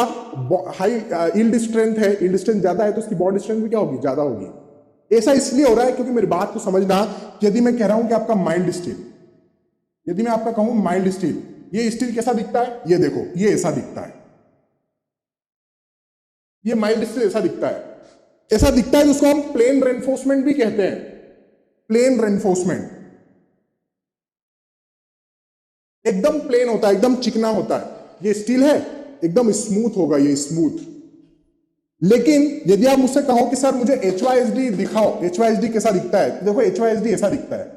हाई यील्ड स्ट्रेंथ है, यील्ड स्ट्रेंथ ज्यादा है तो उसकी बॉन्ड स्ट्रेंथ भी क्या होगी, ज्यादा होगी। ऐसा इसलिए हो रहा है क्योंकि मेरी बात को समझना, यदि मैं कह रहा हूं कि आपका माइल्ड स्टील, यदि मैं आपका कहूं माइल्ड स्टील, ये स्टील कैसा दिखता है, ये देखो ये ऐसा दिखता है, ये माइल्ड स्टील ऐसा दिखता है, ऐसा दिखता है जिसको हम प्लेन रेनफोर्समेंट भी कहते हैं। प्लेन रेनफोर्समेंट एकदम प्लेन होता है, एकदम चिकना होता है। ये स्टील है एकदम स्मूथ होगा, ये स्मूथ। लेकिन यदि आप मुझसे कहो कि सर मुझे HYSD दिखाओ, HYSD कैसा दिखता है, तो देखो HYSD ऐसा दिखता है,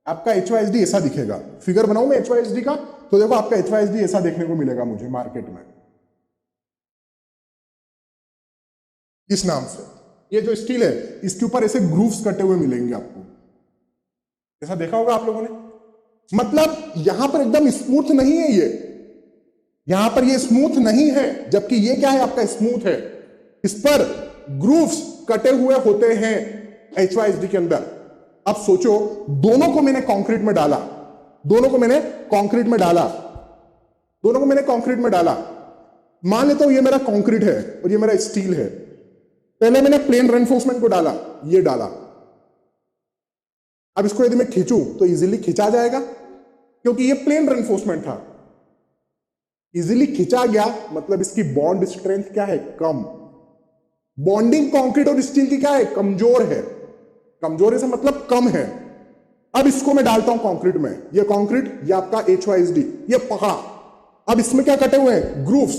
आपका HYSD ऐसा दिखेगा। फिगर बनाऊं मैं HYSD का, तो देखो आपका HYSD ऐसा देखने को मिलेगा मुझे मार्केट में, इस नाम से। ये जो स्टील है इसके ऊपर ऐसे ग्रूव्स कटे हुए मिलेंगे आपको, ऐसा देखा होगा आप लोगों ने। मतलब यहां पर एकदम स्मूथ नहीं है ये, यहां पर ये स्मूथ नहीं है, जबकि ये क्या है, आपका स्मूथ है। इस पर ग्रूव्स कटे हुए होते हैं HYSD के अंदर। अब सोचो दोनों को मैंने कंक्रीट में डाला, दोनों को मैंने कंक्रीट में डाला, दोनों को मैंने कंक्रीट में डाला। मान लेता हूं ये मेरा कंक्रीट है और ये मेरा स्टील है। पहले मैंने प्लेन रेनफोर्समेंट को डाला, ये डाला। अब इसको यदि मैं खींचूं तो इजीली खींचा जाएगा क्योंकि ये प्लेन रेनफोर्समेंट था, इजीली खींचा गया। मतलब इसकी बॉन्ड स्ट्रेंथ क्या है, कम। बॉन्डिंग कंक्रीट और स्टील की क्या है, कमजोर है। कमजोर है से मतलब कम है। अब इसको मैं डालता हूं कंक्रीट में, ये कंक्रीट, ये आपका HYSD, ये पका। अब इसमें क्या कटे हुए हैं, ग्रूव्स।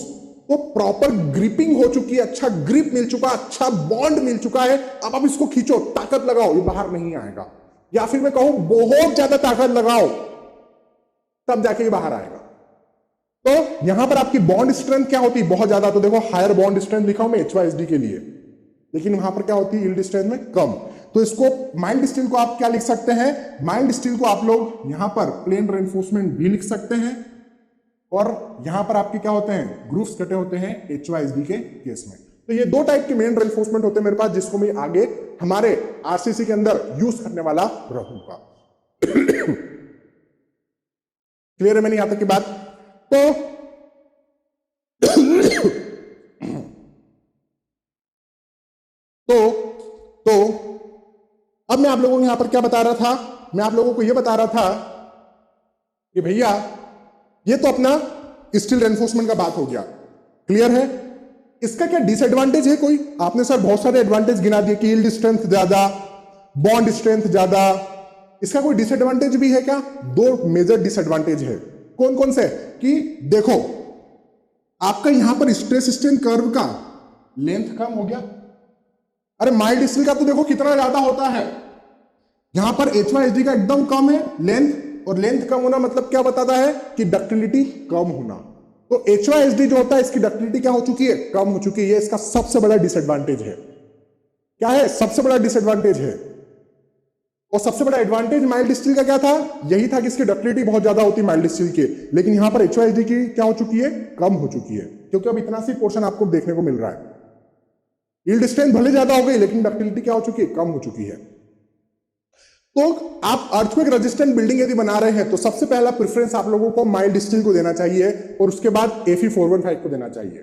तो प्रॉपर ग्रिपिंग हो चुकी है, अच्छा ग्रिप मिल चुका, अच्छा बॉन्ड मिल चुका है। अब आप इसको खींचो, ताकत लगाओ, ये बाहर नहीं आएगा। या फिर मैं कहूं बहुत ज्यादा ताकत लगाओ तब जाके ये बाहर आएगा। तो यहां पर आपकी बॉन्ड स्ट्रेंथ क्या होती है, बहुत ज्यादा। तो देखो हायर बॉन्ड स्ट्रेंथ लिखा हूं मैं HYSD के लिए, लेकिन वहां पर क्या होती है, यील्ड स्ट्रेंथ में कम। तो इसको माइल्ड स्टील को आप क्या लिख सकते हैं, माइल्ड स्टील को आप लोग यहां पर प्लेन रेनफोर्समेंट भी लिख सकते हैं। और यहां पर आपके क्या होते हैं, ग्रूव्स कटे होते हैं HYSD के केस में। तो ये दो टाइप के मेन रेनफोर्समेंट होते हैं मेरे पास, जिसको मैं आगे हमारे RCC के अंदर यूज करने वाला रहूंगा। क्लियर है मैंने यहां तक की बात। तो मैं आप लोगों को यहां पर क्या बता रहा था, मैं आप लोगों को यह बता रहा था कि भैया ये तो अपना स्टील रेनफोर्समेंट का बात हो गया, क्लियर है। इसका क्या डिसएडवांटेज है कोई? आपने सर बहुत सारे एडवांटेज गिना दिए कि यील्ड स्ट्रेंथ ज्यादा, बॉन्ड स्ट्रेंथ ज्यादा, इसका कोई डिसएडवांटेज भी है क्या? दो मेजर डिसएडवांटेज है। कौन कौन से? कि देखो आपका यहां पर स्ट्रेस स्ट्रेन कर्व का लेंथ कम हो गया। अरे माइल्ड स्टील का तो देखो कितना ज्यादा होता है, यहां पर HYSD का एकदम कम है लेंथ, और लेंथ कम होना मतलब क्या बताता है कि डक्टिलिटी कम होना। तो HYSD जो होता है इसकी डक्टिलिटी क्या हो चुकी है? कम हो चुकी है। ये इसका सबसे बड़ा डिसएडवांटेज है। क्या है? सबसे बड़ा डिसएडवांटेज है। और सबसे बड़ा एडवांटेज माइल्ड स्टील का क्या था? यही था कि इसकी डक्टिलिटी बहुत ज्यादा होती है माइल्ड स्टील के, लेकिन यहां पर HYSD की क्या हो चुकी है? कम हो चुकी है, क्योंकि अब इतना सी पोर्शन आपको देखने को मिल रहा है। यील्ड स्ट्रेंथ भले ज्यादा हो गई, लेकिन डक्टिलिटी क्या हो चुकी है? कम हो चुकी है। तो आप अर्थक्वेक रेजिस्टेंट बिल्डिंग यदि बना रहे हैं तो सबसे पहला प्रेफरेंस आप लोगों को माइल्ड स्टील को देना चाहिए, और उसके बाद Fe415 को देना चाहिए,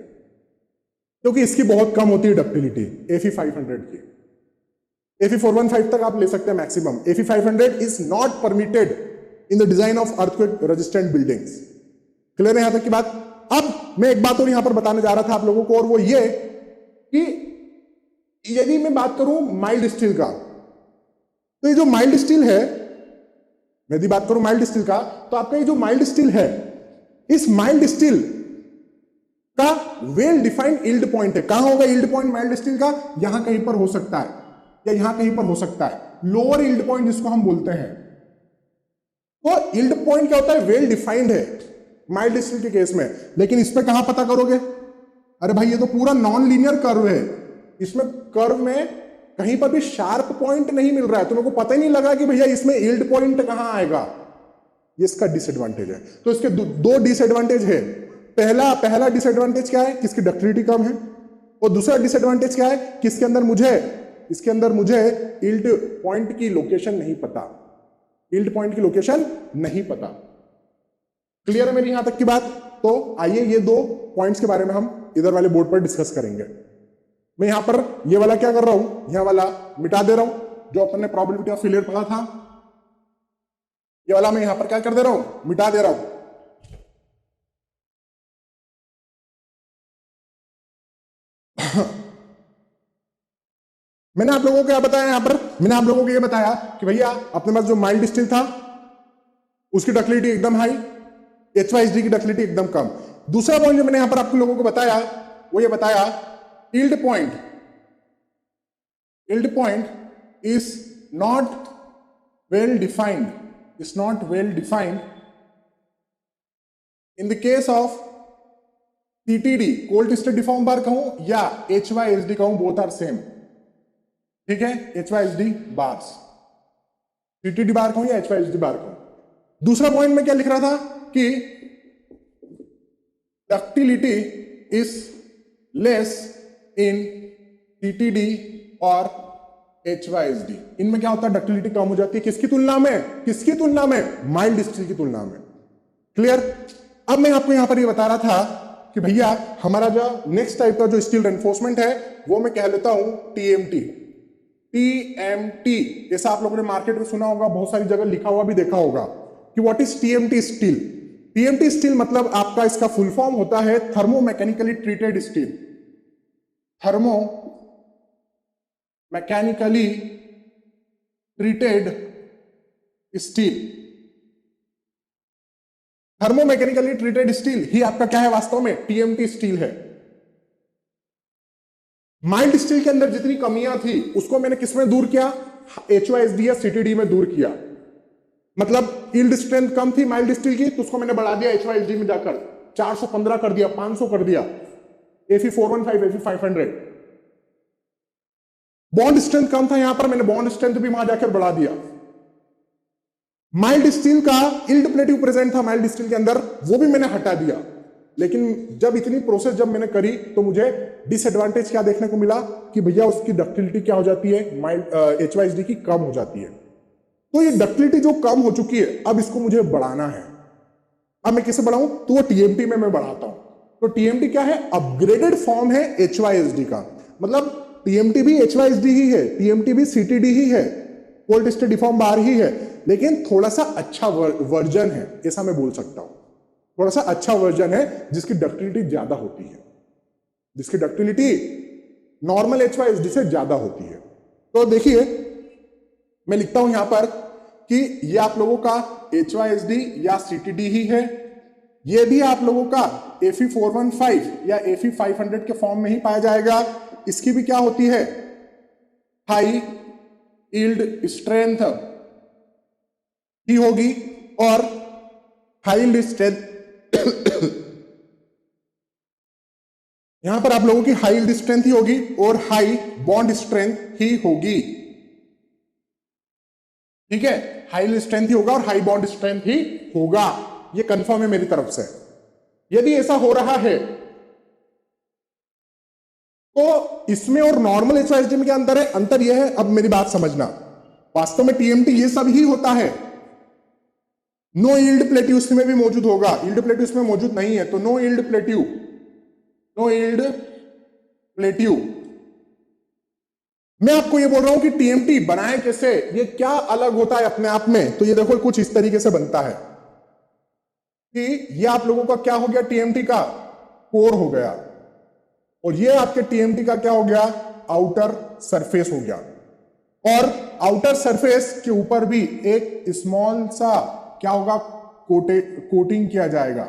क्योंकि इसकी बहुत कम होती है डक्टिलिटी Fe500 की। Fe415 तक आप ले सकते हैं maximum. Fe500 is not permitted in the design of earthquake resistant buildings. Clear है यहां तक की बात? अब मैं एक बात और यहां पर बताने जा रहा था आप लोगों को, और वो ये कि यदि मैं बात करूं माइल्ड स्टील का, तो ये जो माइल्ड स्टील है, यदि बात करूं माइल्ड स्टील का, तो आपका ये जो माइल्ड स्टील है, इस माइल्ड स्टील का वेल डिफाइंड यील्ड पॉइंट है। कहां होगा यील्ड पॉइंट माइल्ड स्टील का? यहां कहीं पर हो सकता है, या यहां कहीं पर हो सकता है, लोअर यील्ड पॉइंट जिसको हम बोलते हैं। तो यील्ड पॉइंट क्या होता है? वेल डिफाइंड है माइल्ड स्टील के केस में। लेकिन इस पे कहां पता करोगे? अरे भाई ये तो पूरा नॉन लीनियर कर्व है, इसमें कर्व में कहीं पर भी शार्प पॉइंट नहीं मिल रहा है, तुम्हें को पता ही नहीं लगा कि भैया इसमें यील्ड पॉइंट कहां आएगा। ये इसका डिसएडवांटेज है। तो इसके दो डिसएडवांटेज है। पहला डिसएडवांटेज क्या है? कि इसकी डक्टिलिटी कम है, और दूसरा डिसएडवांटेज क्या है? कि इसके अंदर मुझे यील्ड पॉइंट की लोकेशन नहीं पता, यील्ड पॉइंट की लोकेशन नहीं पता। क्लियर है मेरी यहां तक की बात? तो आइए ये दो पॉइंट्स के बारे में हम इधर वाले बोर्ड पर डिस्कस करेंगे। मैं यहां पर ये वाला क्या कर रहा हूं, यहां वाला मिटा दे रहा हूं, जो अपन ने प्रोबेबिलिटी ऑफ फेलियर पढ़ा था, ये वाला मैं यहां पर क्या कर दे रहा हूं? मिटा दे रहा हूं। मैंने आप लोगों को क्या बताया यहां पर? मैंने आप लोगों को ये बताया कि भैया अपने पास जो माइल्ड स्टील था उसकी डक्टिलिटी एकदम हाई, HYSD की डक्टिलिटी एकदम कम। दूसरा पॉइंट जो मैंने यहां पर आप लोगों को बताया वो ये बताया, yield point is not well defined in the case of CTD, cold state deform bar कहूं या HYSD कहूं, बोथ आर सेम। ठीक है, HYSD बार्स, CTD बार कहूं या HYSD बार कहूं। दूसरा पॉइंट में क्या लिख रहा था कि ductility is less in CTD और HYSD। इनमें क्या होता है? डक्टिलिटी कम हो जाती है। किसकी तुलना में? माइल्ड स्टील की तुलना में। क्लियर? अब मैं आपको यहां पर ये बता रहा था कि भैया हमारा जो नेक्स्ट टाइप का जो स्टील रेनफोर्समेंट है वो मैं कह लेता हूं TMT। जैसा आप लोगों ने मार्केट में सुना होगा, बहुत सारी जगह लिखा हुआ भी देखा होगा कि what is TMT steel. TMT steel मतलब आपका इसका फुल फॉर्म होता है thermo mechanically treated steel. Thermo mechanically treated steel. Thermo mechanically treated steel ही आपका क्या है? वास्तव में TMT स्टील है। माइल्ड स्टील के अंदर जितनी कमियां थी उसको मैंने किसमें दूर किया? HYSD या CTD में दूर किया। मतलब यील्ड स्ट्रेंथ कम थी माइल्ड स्टील की, तो उसको मैंने बढ़ा दिया HYSD में जाकर 415 कर दिया, 500 कर दिया, Fe415, Fe500। बॉन्ड स्ट्रेंथ कम था यहां पर, मैंने बॉन्ड स्ट्रेंथ भी वहां जाकर बढ़ा दिया। माइल्ड स्टील का यील्ड प्लेटिव प्रेजेंट था माइल्ड स्टील के अंदर, वो भी मैंने हटा दिया। लेकिन जब इतनी प्रोसेस जब मैंने करी तो मुझे डिसएडवांटेज क्या देखने को मिला कि भैया उसकी डक्टिलिटी क्या हो जाती है? माइल्ड HYSD की कम हो जाती है। तो ये डक्टिलिटी जो कम हो चुकी है, अब इसको मुझे बढ़ाना है। अब मैं किसे बढ़ाऊं? तो वो TMT में मैं बढ़ाता हूं। तो TMT क्या है? अपग्रेडेड फॉर्म है HYSD का। मतलब TMT भी HYSD ही है, TMT भी CTD ही है, कोल्ड स्टेट डिफॉर्म बार ही है, लेकिन थोड़ा सा अच्छा वर्जन है, ऐसा मैं बोल सकता हूं। थोड़ा सा अच्छा वर्जन है जिसकी डक्टिलिटी ज्यादा होती है, जिसकी डक्टिलिटी नॉर्मल HYSD से ज्यादा होती है। तो देखिए मैं लिखता हूं यहां पर कि ये आप लोगों का HYSD या CTD ही है, ये भी आप लोगों का Fe415 या Fe500 के फॉर्म में ही पाया जाएगा। इसकी भी क्या होती है, हाई यील्ड स्ट्रेंथ ही होगी, और हाई यील्ड स्ट्रेंथ यहां पर आप लोगों की हाई यील्ड स्ट्रेंथ ही होगी और हाई बॉन्ड स्ट्रेंथ ही होगी। ठीक है, हाई यील्ड स्ट्रेंथ ही होगा और हाई बॉन्ड स्ट्रेंथ ही होगा, ये कंफर्म है मेरी तरफ से। यदि ऐसा हो रहा है तो इसमें और नॉर्मल HYSD में क्या अंतर है? अंतर यह है, अब मेरी बात समझना, वास्तव में TMT ये सब ही होता है। नो यील्ड प्लेट्यू इसमें भी मौजूद होगा, यील्ड प्लेट्यू इसमें मौजूद नहीं है, तो no yield plateau, no yield plateau. मैं आपको ये बोल रहा हूं कि TMT बनाए कैसे, ये क्या अलग होता है अपने आप में। तो ये देखो कुछ इस तरीके से बनता है कि ये आप लोगों का क्या हो गया, TMT का कोर हो गया, और ये आपके TMT का क्या हो गया, आउटर सरफेस हो गया। और आउटर सरफेस के ऊपर भी एक स्मॉल सा क्या होगा, कोटिंग किया जाएगा।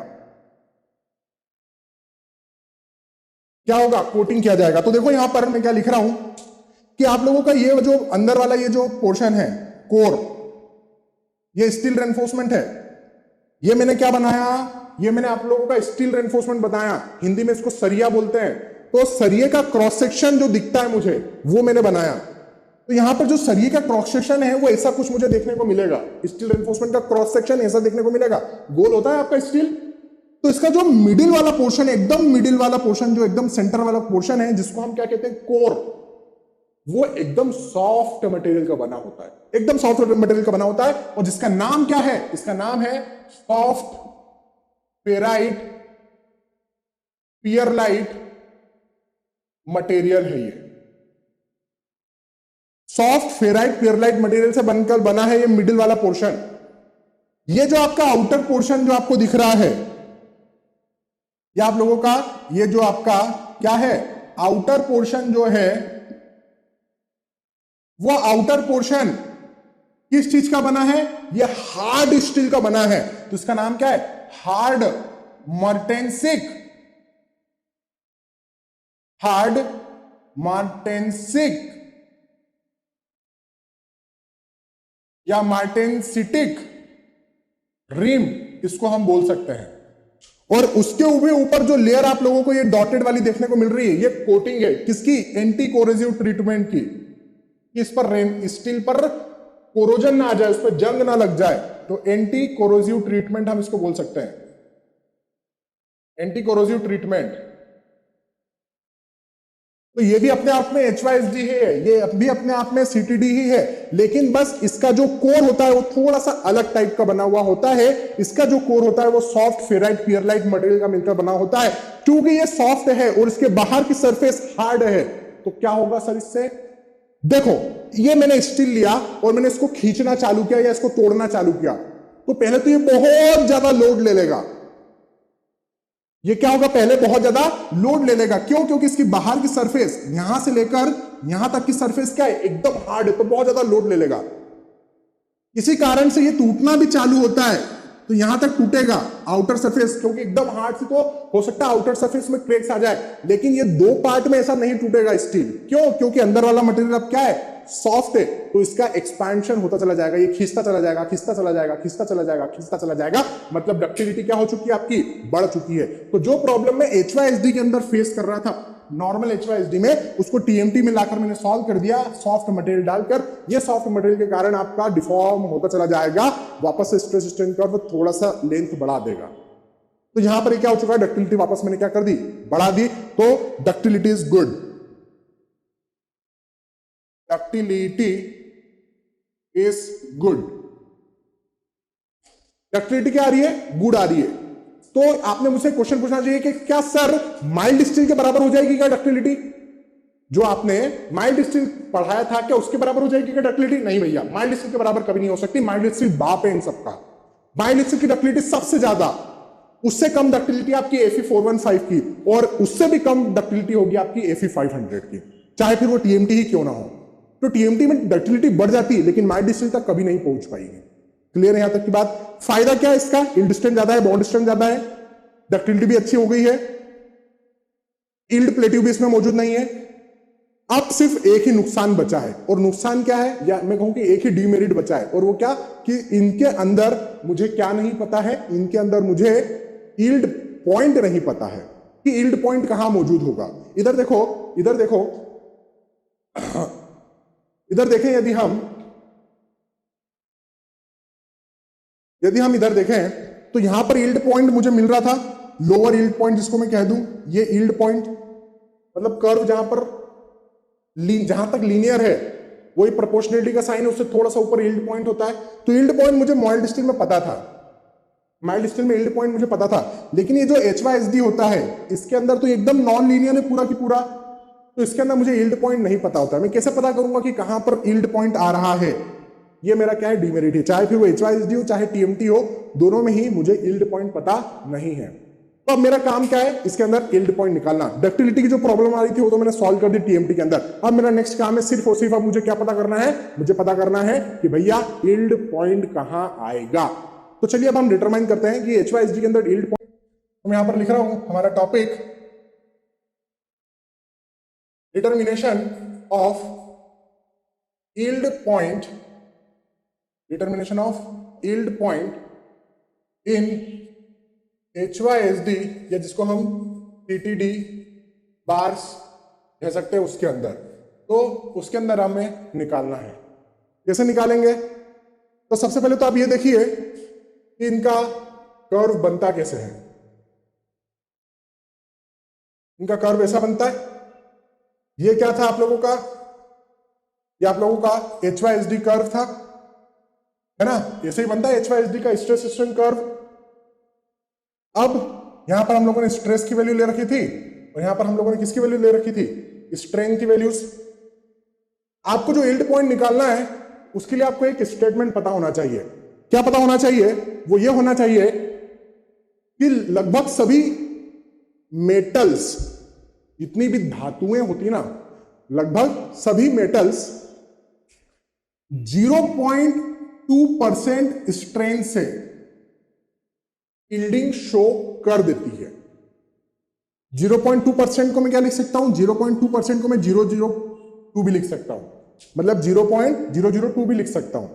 क्या होगा, कोटिंग किया जाएगा। तो देखो यहां पर मैं क्या लिख रहा हूं कि आप लोगों का ये जो अंदर वाला ये जो पोर्शन है कोर, ये स्टील रेनफोर्समेंट है। ये मैंने क्या बनाया, ये मैंने आप लोगों का स्टील रेनफोर्समेंट बताया, हिंदी में इसको सरिया बोलते हैं। तो सरिये का क्रॉस सेक्शन जो दिखता है मुझे, वो मैंने बनाया। तो यहां पर जो सरिये का क्रॉस सेक्शन है वो ऐसा कुछ मुझे देखने को मिलेगा, स्टील रेनफोर्समेंट का क्रॉस सेक्शन ऐसा देखने को मिलेगा, गोल होता है आपका स्टील। तो इसका जो मिडिल वाला पोर्शन है, एकदम मिडिल वाला पोर्शन, जो एकदम सेंटर वाला पोर्शन है, जिसको हम क्या कहते हैं, कोर, वो एकदम सॉफ्ट मटेरियल का बना होता है, एकदम सॉफ्ट मटेरियल का बना होता है। और जिसका नाम क्या है, इसका नाम है सॉफ्ट फेराइट पियरलाइट मटेरियल है। ये सॉफ्ट फेराइट पियरलाइट मटेरियल से बनकर बना है ये मिडिल वाला पोर्शन। ये जो आपका आउटर पोर्शन जो आपको दिख रहा है, या आप लोगों का ये जो आपका क्या है, आउटर पोर्शन जो है, वो आउटर पोर्शन किस चीज का बना है, ये हार्ड स्टील का बना है। तो इसका नाम क्या है, हार्ड मार्टेंसिक, हार्ड मार्टेंसिक या मार्टेंसिटिक रिम, इसको हम बोल सकते हैं। और उसके ऊपर जो लेयर आप लोगों को ये डॉटेड वाली देखने को मिल रही है, ये कोटिंग है किसकी, एंटी कोरोजिव ट्रीटमेंट की। इस पर स्टील पर कोरोजन ना आ जाए, उस पर जंग ना लग जाए, तो एंटी कोरोजिव ट्रीटमेंट हम इसको बोल सकते हैं, एंटी कोरोजिव ट्रीटमेंट। तो ये भी अपने आप में HYSD है, ये भी अपने आप में CTD ही है, लेकिन बस इसका जो कोर होता है वो थोड़ा सा अलग टाइप का बना हुआ होता है। इसका जो कोर होता है वो सॉफ्ट फेराइट पियरलाइट मटेरियल का मिलकर बना होता है। क्योंकि ये सॉफ्ट है और इसके बाहर की सरफेस हार्ड है, तो क्या होगा सर इससे, देखो ये मैंने स्टील लिया और मैंने इसको खींचना चालू किया या इसको तोड़ना चालू किया, तो पहले तो ये बहुत ज्यादा लोड ले लेगा। ये क्या होगा, पहले बहुत ज्यादा लोड ले लेगा। क्यों, क्योंकि इसकी बाहर की सरफेस यहां से लेकर यहां तक की सरफेस क्या है, एकदम हार्ड है, तो बहुत ज्यादा लोड ले लेगा। इसी कारण से ये टूटना भी चालू होता है, तो यहां तक टूटेगा आउटर सरफेस, क्योंकि एकदम हार्ड से तो हो सकता है आउटर सरफेस में क्रैक्स आ जाए, लेकिन ये दो पार्ट में ऐसा नहीं टूटेगा स्टील। क्यों, क्योंकि अंदर वाला मटेरियल अब क्या है, सॉफ्ट है, तो इसका एक्सपेंशन होता चला जाएगा, ये खींचता चला जाएगा, खींचता चला जाएगा, खींचता चला जाएगा, खींचता चला जाएगा, मतलब डक्टिलिटी क्या हो चुकी है आपकी, बढ़ चुकी है। तो जो प्रॉब्लम मैं HYSD के अंदर फेस कर रहा था, नॉर्मल HYSD में, उसको TMT में लाकर मैंने सॉल्व कर दिया सॉफ्ट मटेरियल डालकर। ये सॉफ्ट मटेरियल के कारण आपका डिफॉर्म होता चला जाएगा, वापस से स्ट्रेस स्ट्रेन कर्व थोड़ा सा लेंथ बढ़ा देगा। तो यहां पर क्या हो चुका है, डक्टिलिटी वापस मैंने क्या कर दी, बढ़ा दी, तो ductility is good, ductility is good. Ductility क्या आ रही है, गुड आ रही है। तो आपने मुझसे क्वेश्चन पूछना चाहिए कि क्या सर माइल्ड स्टील के बराबर हो जाएगी क्या डक्टिलिटी, जो आपने माइल्ड स्टील पढ़ाया था क्या उसके बराबर हो जाएगी क्या डक्टिलिटी? नहीं भैया, माइल्ड स्टील के बराबर कभी नहीं हो सकती। माइल्ड स्टील बाप है इन सबका। माइल्ड स्टील की डक्टिलिटी सबसे ज्यादा, उससे कम डक्टिलिटी आपकी Fe415 की, और उससे भी कम डक्टिलिटी होगी आपकी Fe500 की, चाहे फिर वो टीएमटी ही क्यों ना हो। तो टीएमटी में डक्टिलिटी बढ़ जाती है लेकिन माइल्ड स्टील तक कभी नहीं पहुंच पाएगी। क्लियर है यहां तक की बात? फायदा क्या है इसका? यील्ड स्ट्रेंथ ज्यादा है, बॉन्ड स्ट्रेंथ ज्यादा है, डक्टिलिटी भी अच्छी हो गई है, यील्ड प्लेटिव भी इसमें मौजूद नहीं है। अब सिर्फ एक ही नुकसान बचा है, और नुकसान क्या है, या मैं कहूं कि एक ही डीमेरिट बचा है, और वो क्या कि इनके अंदर मुझे क्या नहीं पता है, इनके अंदर मुझे यील्ड पॉइंट नहीं पता है कि यील्ड पॉइंट कहां मौजूद होगा। इधर देखो, इधर देखो, इधर देखें, यदि हम इधर देखें तो यहां पर यील्ड पॉइंट मुझे मिल रहा था, लोअर यील्ड पॉइंट जिसको मैं कह दूं, ये यील्ड पॉइंट मतलब कर्व जहां तक लीनियर है वही प्रोपोर्शनलिटी का साइन है, उससे थोड़ा सा ऊपर यील्ड पॉइंट होता है। तो यील्ड पॉइंट मुझे माइल्ड स्टील में पता था, माइल्ड स्टील में यील्ड पॉइंट मुझे पता था, लेकिन ये जो HYSD होता है इसके अंदर तो एकदम नॉन लीनियर है पूरा की पूरा, तो इसके अंदर मुझे यील्ड पॉइंट नहीं पता होता। मैं कैसे पता करूंगा कि कहां पर यील्ड पॉइंट आ रहा है? ये मेरा क्या है, डीमेरिट है। चाहे फिर वो HYSD हो चाहे TMT हो, दोनों में ही मुझे यील्ड पॉइंट पता नहीं है। तो अब मेरा काम क्या है, इसके अंदर यील्ड पॉइंट निकालना। डक्टिलिटी की जो प्रॉब्लम आ रही थी वो तो मैंने सॉल्व कर दी TMT के अंदर। अब मेरा नेक्स्ट काम है सिर्फ और सिर्फ अब मुझे क्या पता करना है, मुझे पता करना है कि भैया यील्ड पॉइंट कहां आएगा। तो चलिए अब हम डिटरमाइन करते हैं कि HYSD के अंदर यील्ड पॉइंट, तो मैं यहां पर लिख रहा हूं हमारा topic determination of yield point, determination of yield point in HYSD, या जिसको हम TTD बार्स कह सकते हैं उसके अंदर। तो उसके अंदर हमें निकालना है। कैसे निकालेंगे? तो सबसे पहले तो आप ये देखिए कि इनका कर्व बनता कैसे है। इनका कर्व ऐसा बनता है, ये क्या था आप लोगों का, ये आप लोगों का HYSD कर्व था, है ना? ऐसे ही बनता है HYSD का स्ट्रेस स्ट्रेन कर्व। अब यहां पर हम लोगों ने स्ट्रेस की वैल्यू ले रखी थी, और यहां पर हम लोगों ने किसकी वैल्यू ले रखी थी, स्ट्रेन की वैल्यूज। आपको जो यील्ड पॉइंट निकालना है उसके लिए आपको एक स्टेटमेंट पता होना चाहिए। क्या पता होना चाहिए? वो ये होना चाहिए कि लगभग सभी मेटल्स, जितनी भी धातुएं होती ना, लगभग सभी मेटल्स 0.2% स्ट्रेन से यील्डिंग शो कर देती है। 0.2% को मैं क्या लिख सकता हूं, 0.2% को मैं 002 भी लिख सकता हूं, मतलब 0.002 भी लिख सकता हूं।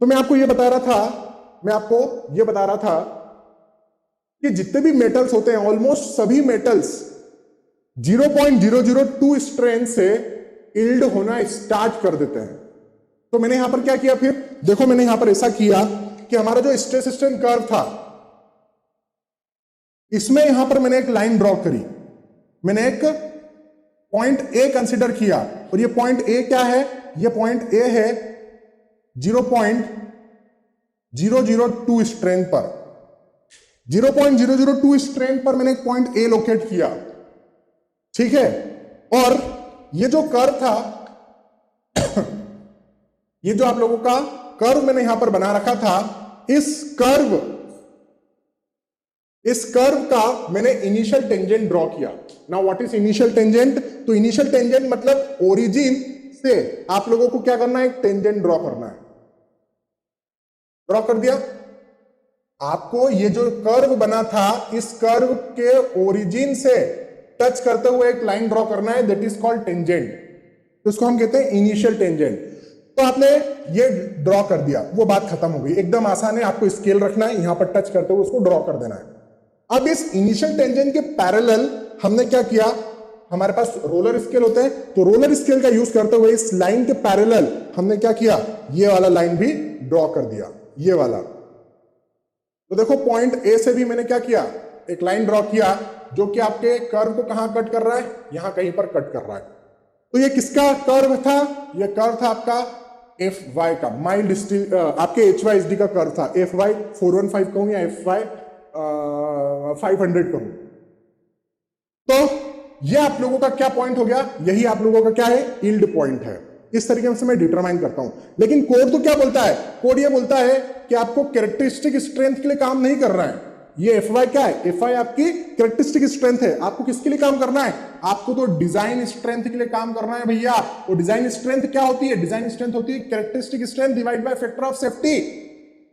तो मैं आपको ये बता रहा था कि जितने भी मेटल्स होते हैं ऑलमोस्ट सभी मेटल्स 0.002 स्ट्रेन से यील्ड होना स्टार्ट कर देते हैं। तो मैंने यहां पर क्या किया, फिर देखो मैंने यहां पर ऐसा किया कि हमारा जो स्ट्रेस स्ट्रेन कर्व था इसमें यहां पर मैंने एक लाइन ड्रॉ करी, मैंने एक पॉइंट ए कंसीडर किया, और ये पॉइंट ए क्या है, ये पॉइंट ए है 0.002 स्ट्रेन पर। 0.002 स्ट्रेन पर मैंने एक पॉइंट ए लोकेट किया, ठीक है। और ये जो कर्व था ये जो आप लोगों का कर्व मैंने यहां पर बना रखा था, इस कर्व का मैंने इनिशियल टेंजेंट ड्रॉ किया। Now what is initial tangent? तो इनिशियल टेंजेंट मतलब ओरिजिन से आप लोगों को क्या करना है, एक टेंजेंट ड्रॉ करना है। ड्रॉ कर दिया। आपको ये जो कर्व बना था, इस कर्व के ओरिजिन से टच करते हुए एक लाइन ड्रॉ करना है, दैट इज कॉल्ड टेंजेंट। तो इसको हम कहते हैं इनिशियल टेंजेंट। तो आपने ये ड्रॉ कर दिया, वो बात खत्म हो गई, एकदम आसान है। आपको स्केल रखना है, यहां पर टच करते हुए उसको ड्रॉ कर देना है। अब इस इनिशियल टेंजेंट के पैरेलल हमने क्या किया, हमारे पास रोलर स्केल होते हैं, तो रोलर स्केल का यूज करते हुए इस लाइन के पैरेलल हमने क्या किया, ये वाला लाइन भी ड्रॉ कर दिया, ये वाला। तो देखो पॉइंट ए से भी मैंने क्या किया, एक लाइन ड्रॉ किया जो कि आपके कर्व को कहां कट कर रहा है, यहां कहीं पर कट कर रहा है। तो ये किसका कर्व था, ये कर्व था आपका FY का, माइल्ड स्टील आपके HYSD का कर्व था। FY 415 कहूं या FY 500 कहूं। तो ये आप लोगों का क्या पॉइंट हो गया, यही आप लोगों का क्या है, यील्ड पॉइंट है। इस तरीके से मैं डिटरमाइन करता हूं। लेकिन कोड तो क्या बोलता है, कोड ये बोलता है कि आपको कैरेक्टरिस्टिक स्ट्रेंथ के लिए काम नहीं कर रहा है। ये Fy क्या है, Fy आपकी कैरेक्टरिस्टिक स्ट्रेंथ है। आपको किसके लिए काम करना है, आपको तो डिजाइन स्ट्रेंथ के लिए काम करना है भैया। तो डिजाइन स्ट्रेंथ क्या होती है, डिजाइन स्ट्रेंथ होती है characteristic strength divide by factor of safety.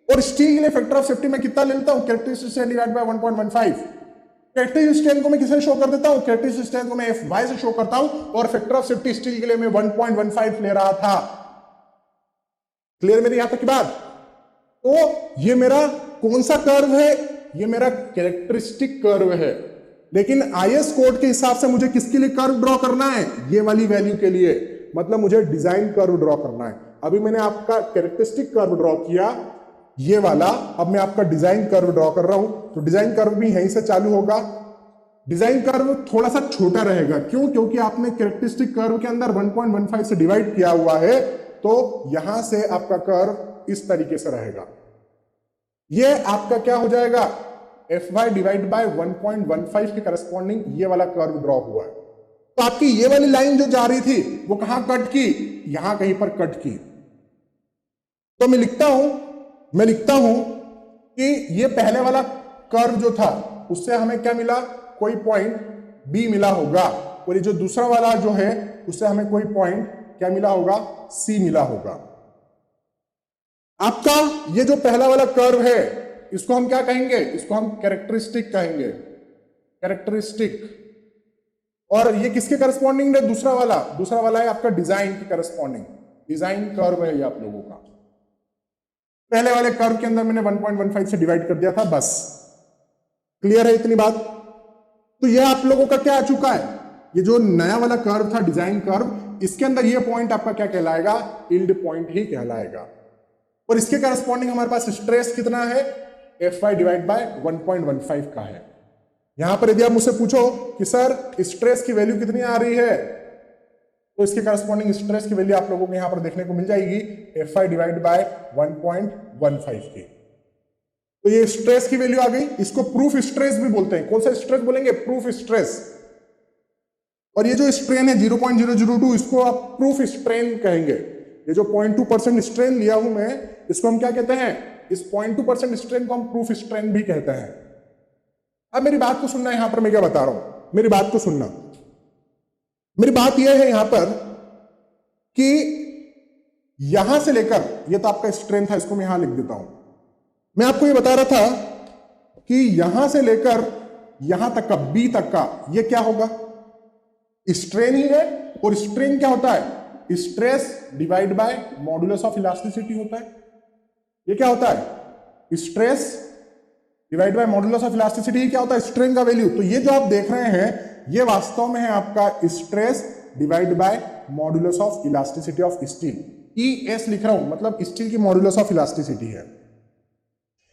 और स्टील के लिए फैक्टर ऑफ सेफ्टी मैं कितना ले लेता हूं, characteristic strength divide by 1.15। Characteristic strength को मैं किससे शो कर देता हूं, कैरेक्टरिस्टिक स्ट्रेंथ को मैं Fy से शो करता हूं, और फैक्टर ऑफ सेफ्टी स्टील के लिए मैं 1.15 ले रहा था। क्लियर मेरी यहां तक की बात। तो ये मेरा कौन सा कर्व है, ये मेरा कैरेक्टरिस्टिक कर्व है। लेकिन आईएस कोड के हिसाब से मुझे किसके लिए कर्व ड्रॉ करना है, ये वाली वैल्यू के लिए, मतलब मुझे डिजाइन कर्व ड्रॉ करना है। अभी मैंने आपका कैरेक्टरिस्टिक कर्व ड्रॉ किया, ये वाला, अब मैं आपका डिजाइन कर्व ड्रॉ कर रहा हूं। तो डिजाइन कर्व भी यहीं से चालू होगा। डिजाइन कर्व थोड़ा सा छोटा रहेगा, क्यों, क्योंकि आपने कैरेक्टरिस्टिक कर्व के अंदर 1.15 से डिवाइड किया हुआ है। तो यहां से आपका कर्व इस तरीके से रहेगा। ये आपका क्या हो जाएगा, Fy डिवाइड बाय 1.15 के करस्पॉन्डिंग ये वाला कर्व ड्रॉ हुआ है। तो आपकी ये वाली लाइन जो जा रही थी वो कहां कट की, यहां कहीं पर कट की। तो मैं लिखता हूं कि ये पहले वाला कर्व जो था उससे हमें क्या मिला, कोई पॉइंट B मिला होगा, और ये जो दूसरा वाला जो है उससे हमें कोई पॉइंट क्या मिला होगा, C मिला होगा। आपका ये जो पहला वाला कर्व है इसको हम क्या कहेंगे, इसको हम कैरेक्टरिस्टिक कहेंगे, कैरेक्टरिस्टिक। और ये किसके करस्पॉन्डिंग है, दूसरा वाला है आपका डिजाइन के करस्पॉन्डिंग, डिजाइन कर्व है ये आप लोगों का। पहले वाले कर्व के अंदर मैंने 1.15 से डिवाइड कर दिया था, बस। क्लियर है इतनी बात। तो ये आप लोगों का क्या आ चुका है, ये जो नया वाला कर्व था डिजाइन कर्व, इसके अंदर ये पॉइंट आपका क्या कहलाएगा, यील्ड पॉइंट ही कहलाएगा। और इसके करस्पॉन्डिंग हमारे पास स्ट्रेस कितना है, Fy डिवाइड बाय 1.15 का है। यहां पर यदि आप मुझसे पूछो कि सर स्ट्रेस की वैल्यू कितनी आ रही है, तो इसके करस्पॉन्डिंग स्ट्रेस की वैल्यू आप लोगों को यहां पर देखने को मिल जाएगी Fy डिवाइड बाय 1.15 की। तो ये स्ट्रेस की वैल्यू आ गई। इसको प्रूफ स्ट्रेस भी बोलते हैं। कौन सा स्ट्रेस बोलेंगे, प्रूफ स्ट्रेस। और ये जो स्ट्रेन है 0.002, इसको आप प्रूफ स्ट्रेन कहेंगे। ये जो 0.2% स्ट्रेन लिया हूं मैं, इसको हम क्या कहते हैं, इस 0.2% स्ट्रेन को हम प्रूफ स्ट्रेन भी कहते हैं। अब मेरी बात को सुनना, यहां पर मैं क्या बता रहा हूं, मेरी बात को सुनना। मेरी बात यह है यहां पर कि यहां से लेकर, ये तो आपका स्ट्रेन था, इसको मैं यहां लिख देता हूं। मैं आपको ये बता रहा था कि यहां से लेकर यहां तक का, बी तक का, ये क्या होगा, स्ट्रेन ही है। और स्ट्रेन क्या होता है, stress divide by modulus of elasticity होता है। ये क्या होता है, stress divide by modulus of elasticity ही क्या होता है, स्ट्रेन का वैल्यू। तो ये जो आप देख रहे हैं ये वास्तव में है आपका stress divide by modulus of elasticity of steel. ES लिख रहा हूं, मतलब स्टील की मॉडुलस ऑफ इलास्टिसिटी है।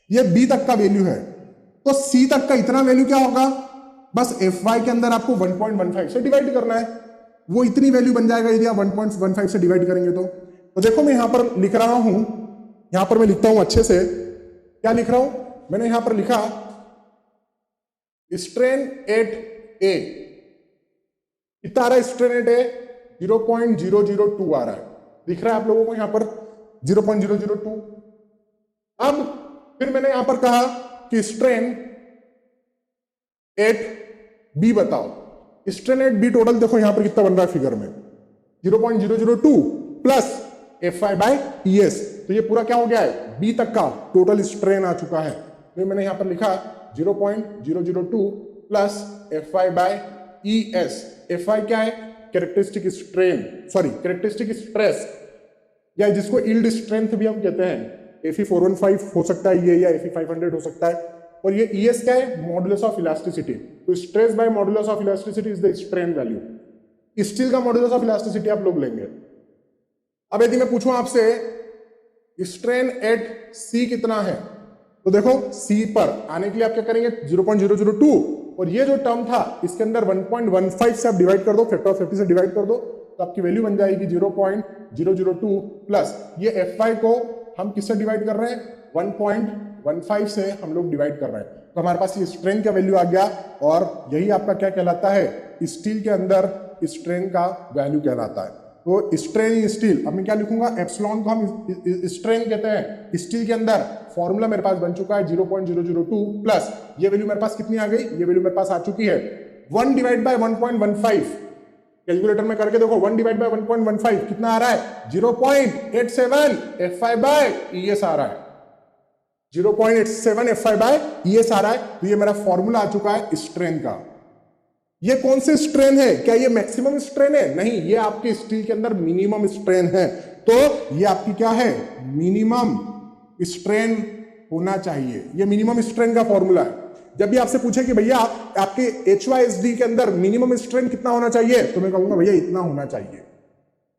ये B तक का वैल्यू है। तो C तक का इतना वैल्यू क्या होगा, बस Fy के अंदर आपको 1.15 से डिवाइड करना है, वो इतनी वैल्यू बन जाएगा यदि आप 1.15 से डिवाइड करेंगे तो देखो मैं यहां पर लिख रहा हूं, यहां पर मैं लिखता हूं अच्छे से। क्या लिख रहा हूं, मैंने यहां पर लिखा स्ट्रेन एट A कितना आ रहा है, स्ट्रेन एट A 0.002 आ रहा है, दिख रहा है आप लोगों को यहां पर 0.002। अब फिर मैंने यहां पर कहा कि स्ट्रेन एट B बताओ। स्ट्रेन एट B टोटल देखो यहां पर कितना बन रहा है फिगर में, 0.002 प्लस Fy बाय ES। तो ये पूरा क्या हो गया है, B तक का टोटल स्ट्रेन आ चुका है। तो मैंने यहां पर लिखा 0.002 plus Fy by ES। Fy क्या है, characteristic strain, sorry characteristic stress, या जिसको यील्ड स्ट्रेंथ भी हम कहते हैं। Fe415 हो सकता है ये, या Fe500 हो सकता है। और ये ES क्या है, मॉडुलस ऑफ इलास्टिसिटी। तो stress by modulus of elasticity is the strain value. Steel का मॉडुलस ऑफ इलास्टिसिटी आप लोग लेंगे। अब यदि मैं पूछूं आपसे स्ट्रेन एट C कितना है, तो देखो C पर आने के लिए आप क्या करेंगे, 0.002, और ये जो टर्म था इसके अंदर 1.15 से आप डिवाइड कर दो, फैक्टर ऑफ 50 से डिवाइड कर दो, तो आपकी वैल्यू बन जाएगी 0.002 प्लस ये Fy को हम किससे डिवाइड कर रहे हैं, 1.15 से हम लोग डिवाइड कर रहे हैं। तो हमारे पास ये स्ट्रेन का वैल्यू आ गया, और यही आपका क्या कहलाता है, स्टील के अंदर स्ट्रेन का वैल्यू कहलाता है। तो स्ट्रेन इन स्टील, अब मैं क्या लिखूंगा, एप्सिलॉन को हम स्ट्रेन कहते हैं। स्टील के अंदर फॉर्मूला मेरे पास बन चुका है 0.002 प्लस ये वैल्यू मेरे पास कितनी आ गई, ये वैल्यू मेरे पास आ चुकी है 1 डिवाइड बाय 1.15। कैलकुलेटर में करके देखो 1 डिवाइड बाय 1.15 कितना आ रहा है 0.87 F5 बाय ES आ रहा है, 0.87 F5 बाय ES आ रहा है। तो ये मेरा फॉर्मूला आ चुका है स्ट्रेन का। ये कौन से स्ट्रेन है, क्या ये मैक्सिमम स्ट्रेन है? नहीं, ये आपके स्टील के अंदर मिनिमम स्ट्रेन है। तो ये आपकी क्या है, मिनिमम स्ट्रेन होना चाहिए। ये मिनिमम स्ट्रेन का फॉर्मूला है। जब भी आपसे पूछे कि भैया आपके HYSD के अंदर मिनिमम स्ट्रेन कितना होना चाहिए, तो मैं कहूंगा भैया इतना होना चाहिए।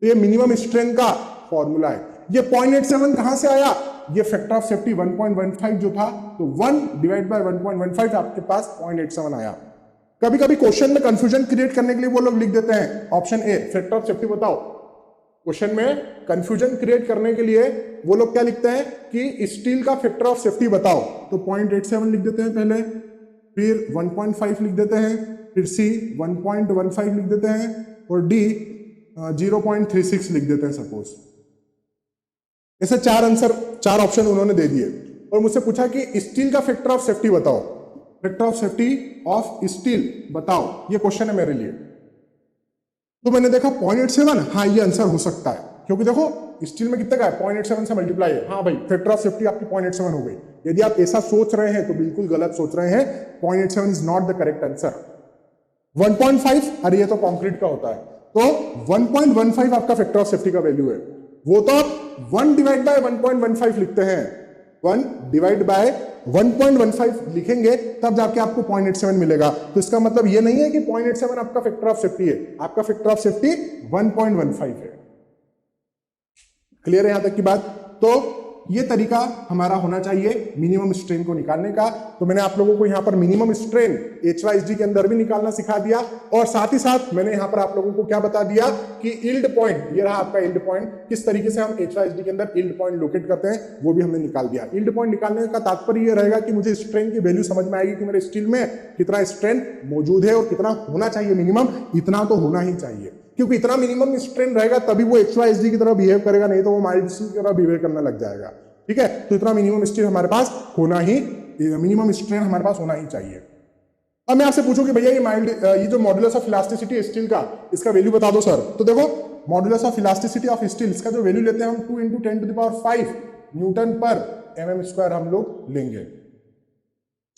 तो ये मिनिमम स्ट्रेन का फॉर्मूला है। ये 0.87 कहां से आया, ये फैक्टर ऑफ सेफ्टी 1.15 जो था, तो 1 डिवाइड बाय 1.15 आपके पास 0.87 आया। कभी कभी क्वेश्चन में कंफ्यूजन क्रिएट करने के लिए वो लोग लिख देते हैं option A factor of safety बताओ। क्वेश्चन में कंफ्यूजन क्रिएट करने के लिए वो लोग क्या लिखते हैं कि स्टील का फैक्टर ऑफ सेफ्टी बताओ, तो 0.87 लिख देते हैं पहले, फिर 1.5 लिख देते हैं, फिर सी 1.15 लिख देते हैं और डी 0.36 लिख देते हैं सपोज। ऐसे चार ऑप्शन उन्होंने दे दिए और मुझसे पूछा कि स्टील का फैक्टर ऑफ सेफ्टी बताओ, factor of safety of steel बताओ, ये क्वेश्चन है मेरे लिए। तो मैंने देखा 0.87, हाँ ये आंसर हो सकता है, क्योंकि देखो स्टील में कितने का है 0.87 से मल्टीप्लाई है। हाँ भाई फैक्टर ऑफ सेफ्टी आपकी 0.87 हो गई। यदि आप ऐसा सोच रहे हैं तो बिल्कुल गलत सोच रहे हैं, 0.87 is not the correct answer. 1.5 अरे ये तो कंक्रीट का होता है, तो 1.15 आपका फैक्टर ऑफ सेफ्टी का वैल्यू है। वो तो आप 1 डिवाइड बाय 1.15 लिखते हैं, 1 डिवाइड बाय 1.15 लिखेंगे तब जाके आपको 0.87 मिलेगा। तो इसका मतलब ये नहीं है कि 0.87 आपका फैक्टर ऑफ सेफ्टी है, आपका फैक्टर ऑफ सेफ्टी 1.15 है। क्लियर है यहां तक की बात? तो ये तरीका हमारा होना चाहिए मिनिमम स्ट्रेन को निकालने का। तो मैंने आप लोगों को यहां पर मिनिमम स्ट्रेन HYSD के अंदर भी निकालना सिखा दिया और साथ ही साथ मैंने यहां पर आप लोगों को क्या बता दिया कि यील्ड पॉइंट, ये रहा आपका यील्ड पॉइंट, किस तरीके से हम HYSD के अंदर यील्ड पॉइंट लोकेट करते हैं वो भी हमने निकाल दिया। यील्ड पॉइंट निकालने का तात्पर्य ये रहेगा कि मुझे स्ट्रेन की वैल्यू समझ में आएगी कि मेरे स्टील में कितना स्ट्रेन मौजूद है और कितना होना चाहिए, मिनिमम इतना तो होना ही चाहिए, क्योंकि इतना मिनिमम स्ट्रेन रहेगा तभी वो HYSD की तरह बिहेव करेगा, नहीं तो वो माइल्ड स्टील की तरह बिहेव करने लग जाएगा। ठीक है, तो इतना मिनिमम स्ट्रेन हमारे पास होना ही, मिनिमम स्ट्रेन हमारे पास होना ही चाहिए। अब मैं आपसे पूछूं कि भैया ये जो मॉडुलस ऑफ इलास्टिसिटी स्टील का, इसका वैल्यू बता दो सर। तो देखो modulus of elasticity of steel, इसका जो वैल्यू लेते हैं हम 2 × 10⁵ न्यूटन पर mm² हम लोग लेंगे।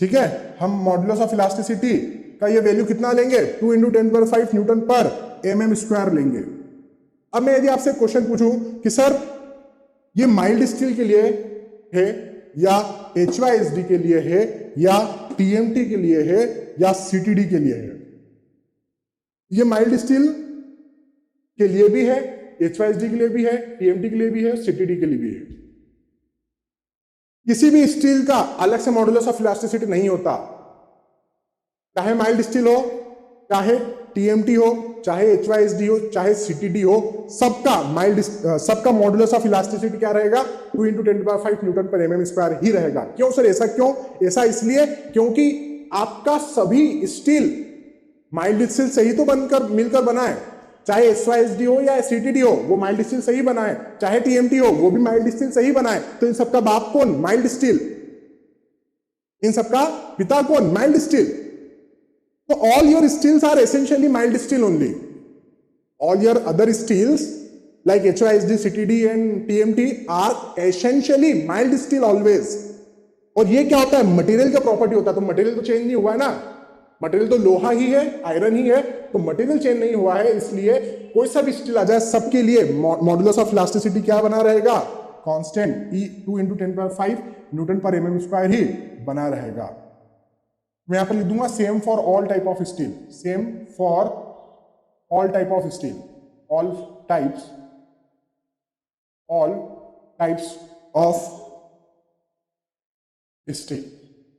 ठीक है, हम मॉडुलस ऑफ इलास्टिसिटी का ये वैल्यू कितना लेंगे 2 × 10⁵ न्यूटन पर mm² लेंगे। अब मैं यदि आपसे क्वेश्चन पूछूं कि सर ये माइल्ड स्टील के लिए है या HYSD के लिए है या TMT के लिए है या CTD के लिए है, ये माइल्ड स्टील के लिए भी है, HYSD के लिए भी है, TMT के लिए भी है, CTD के लिए भी है। किसी भी स्टील का अलग से मॉडुलस ऑफ इलास्टिसिटी नहीं होता, चाहे माइल्ड स्टील हो, चाहे TMT हो, चाहे HYSD हो, चाहे CTD हो, सबका मॉडुलस ऑफ इलास्टिसिटी क्या रहेगा 2 × 10⁵ न्यूटन पर mm² ही रहेगा। क्यों सर, ऐसा क्यों? ऐसा इसलिए क्योंकि आपका सभी स्टील माइल्ड स्टील से ही तो मिलकर बना है। चाहे HYSD हो या CTD हो, वो माइल्ड स्टील से ही बना है, चाहे TMT हो वो भी माइल्ड स्टील से ही बना है। तो इन सबका बाप कौन? Mild steel. इन सबका पिता कौन? Mild steel. So all your steels are essentially mild steel only. All your other steels like HYSD, CTD and TMT are essentially mild steel always. और ये क्या होता है? मटेरियल का प्रॉपर्टी होता है। तो मटेरियल तो चेंज नहीं हुआ है ना, मटेरियल तो लोहा ही है, आयरन ही है, तो मटेरियल चेंज नहीं हुआ है, इसलिए कोई सा भी स्टील आ जाए सबके लिए मॉडुलस ऑफ इलास्टिसिटी क्या बना रहेगा? कांस्टेंट 2 × 10⁵ न्यूटन पर mm² ही बना रहेगा। मैं यहां पर लिख दूंगा same for all type of steel, same for all type of steel, all types of steel.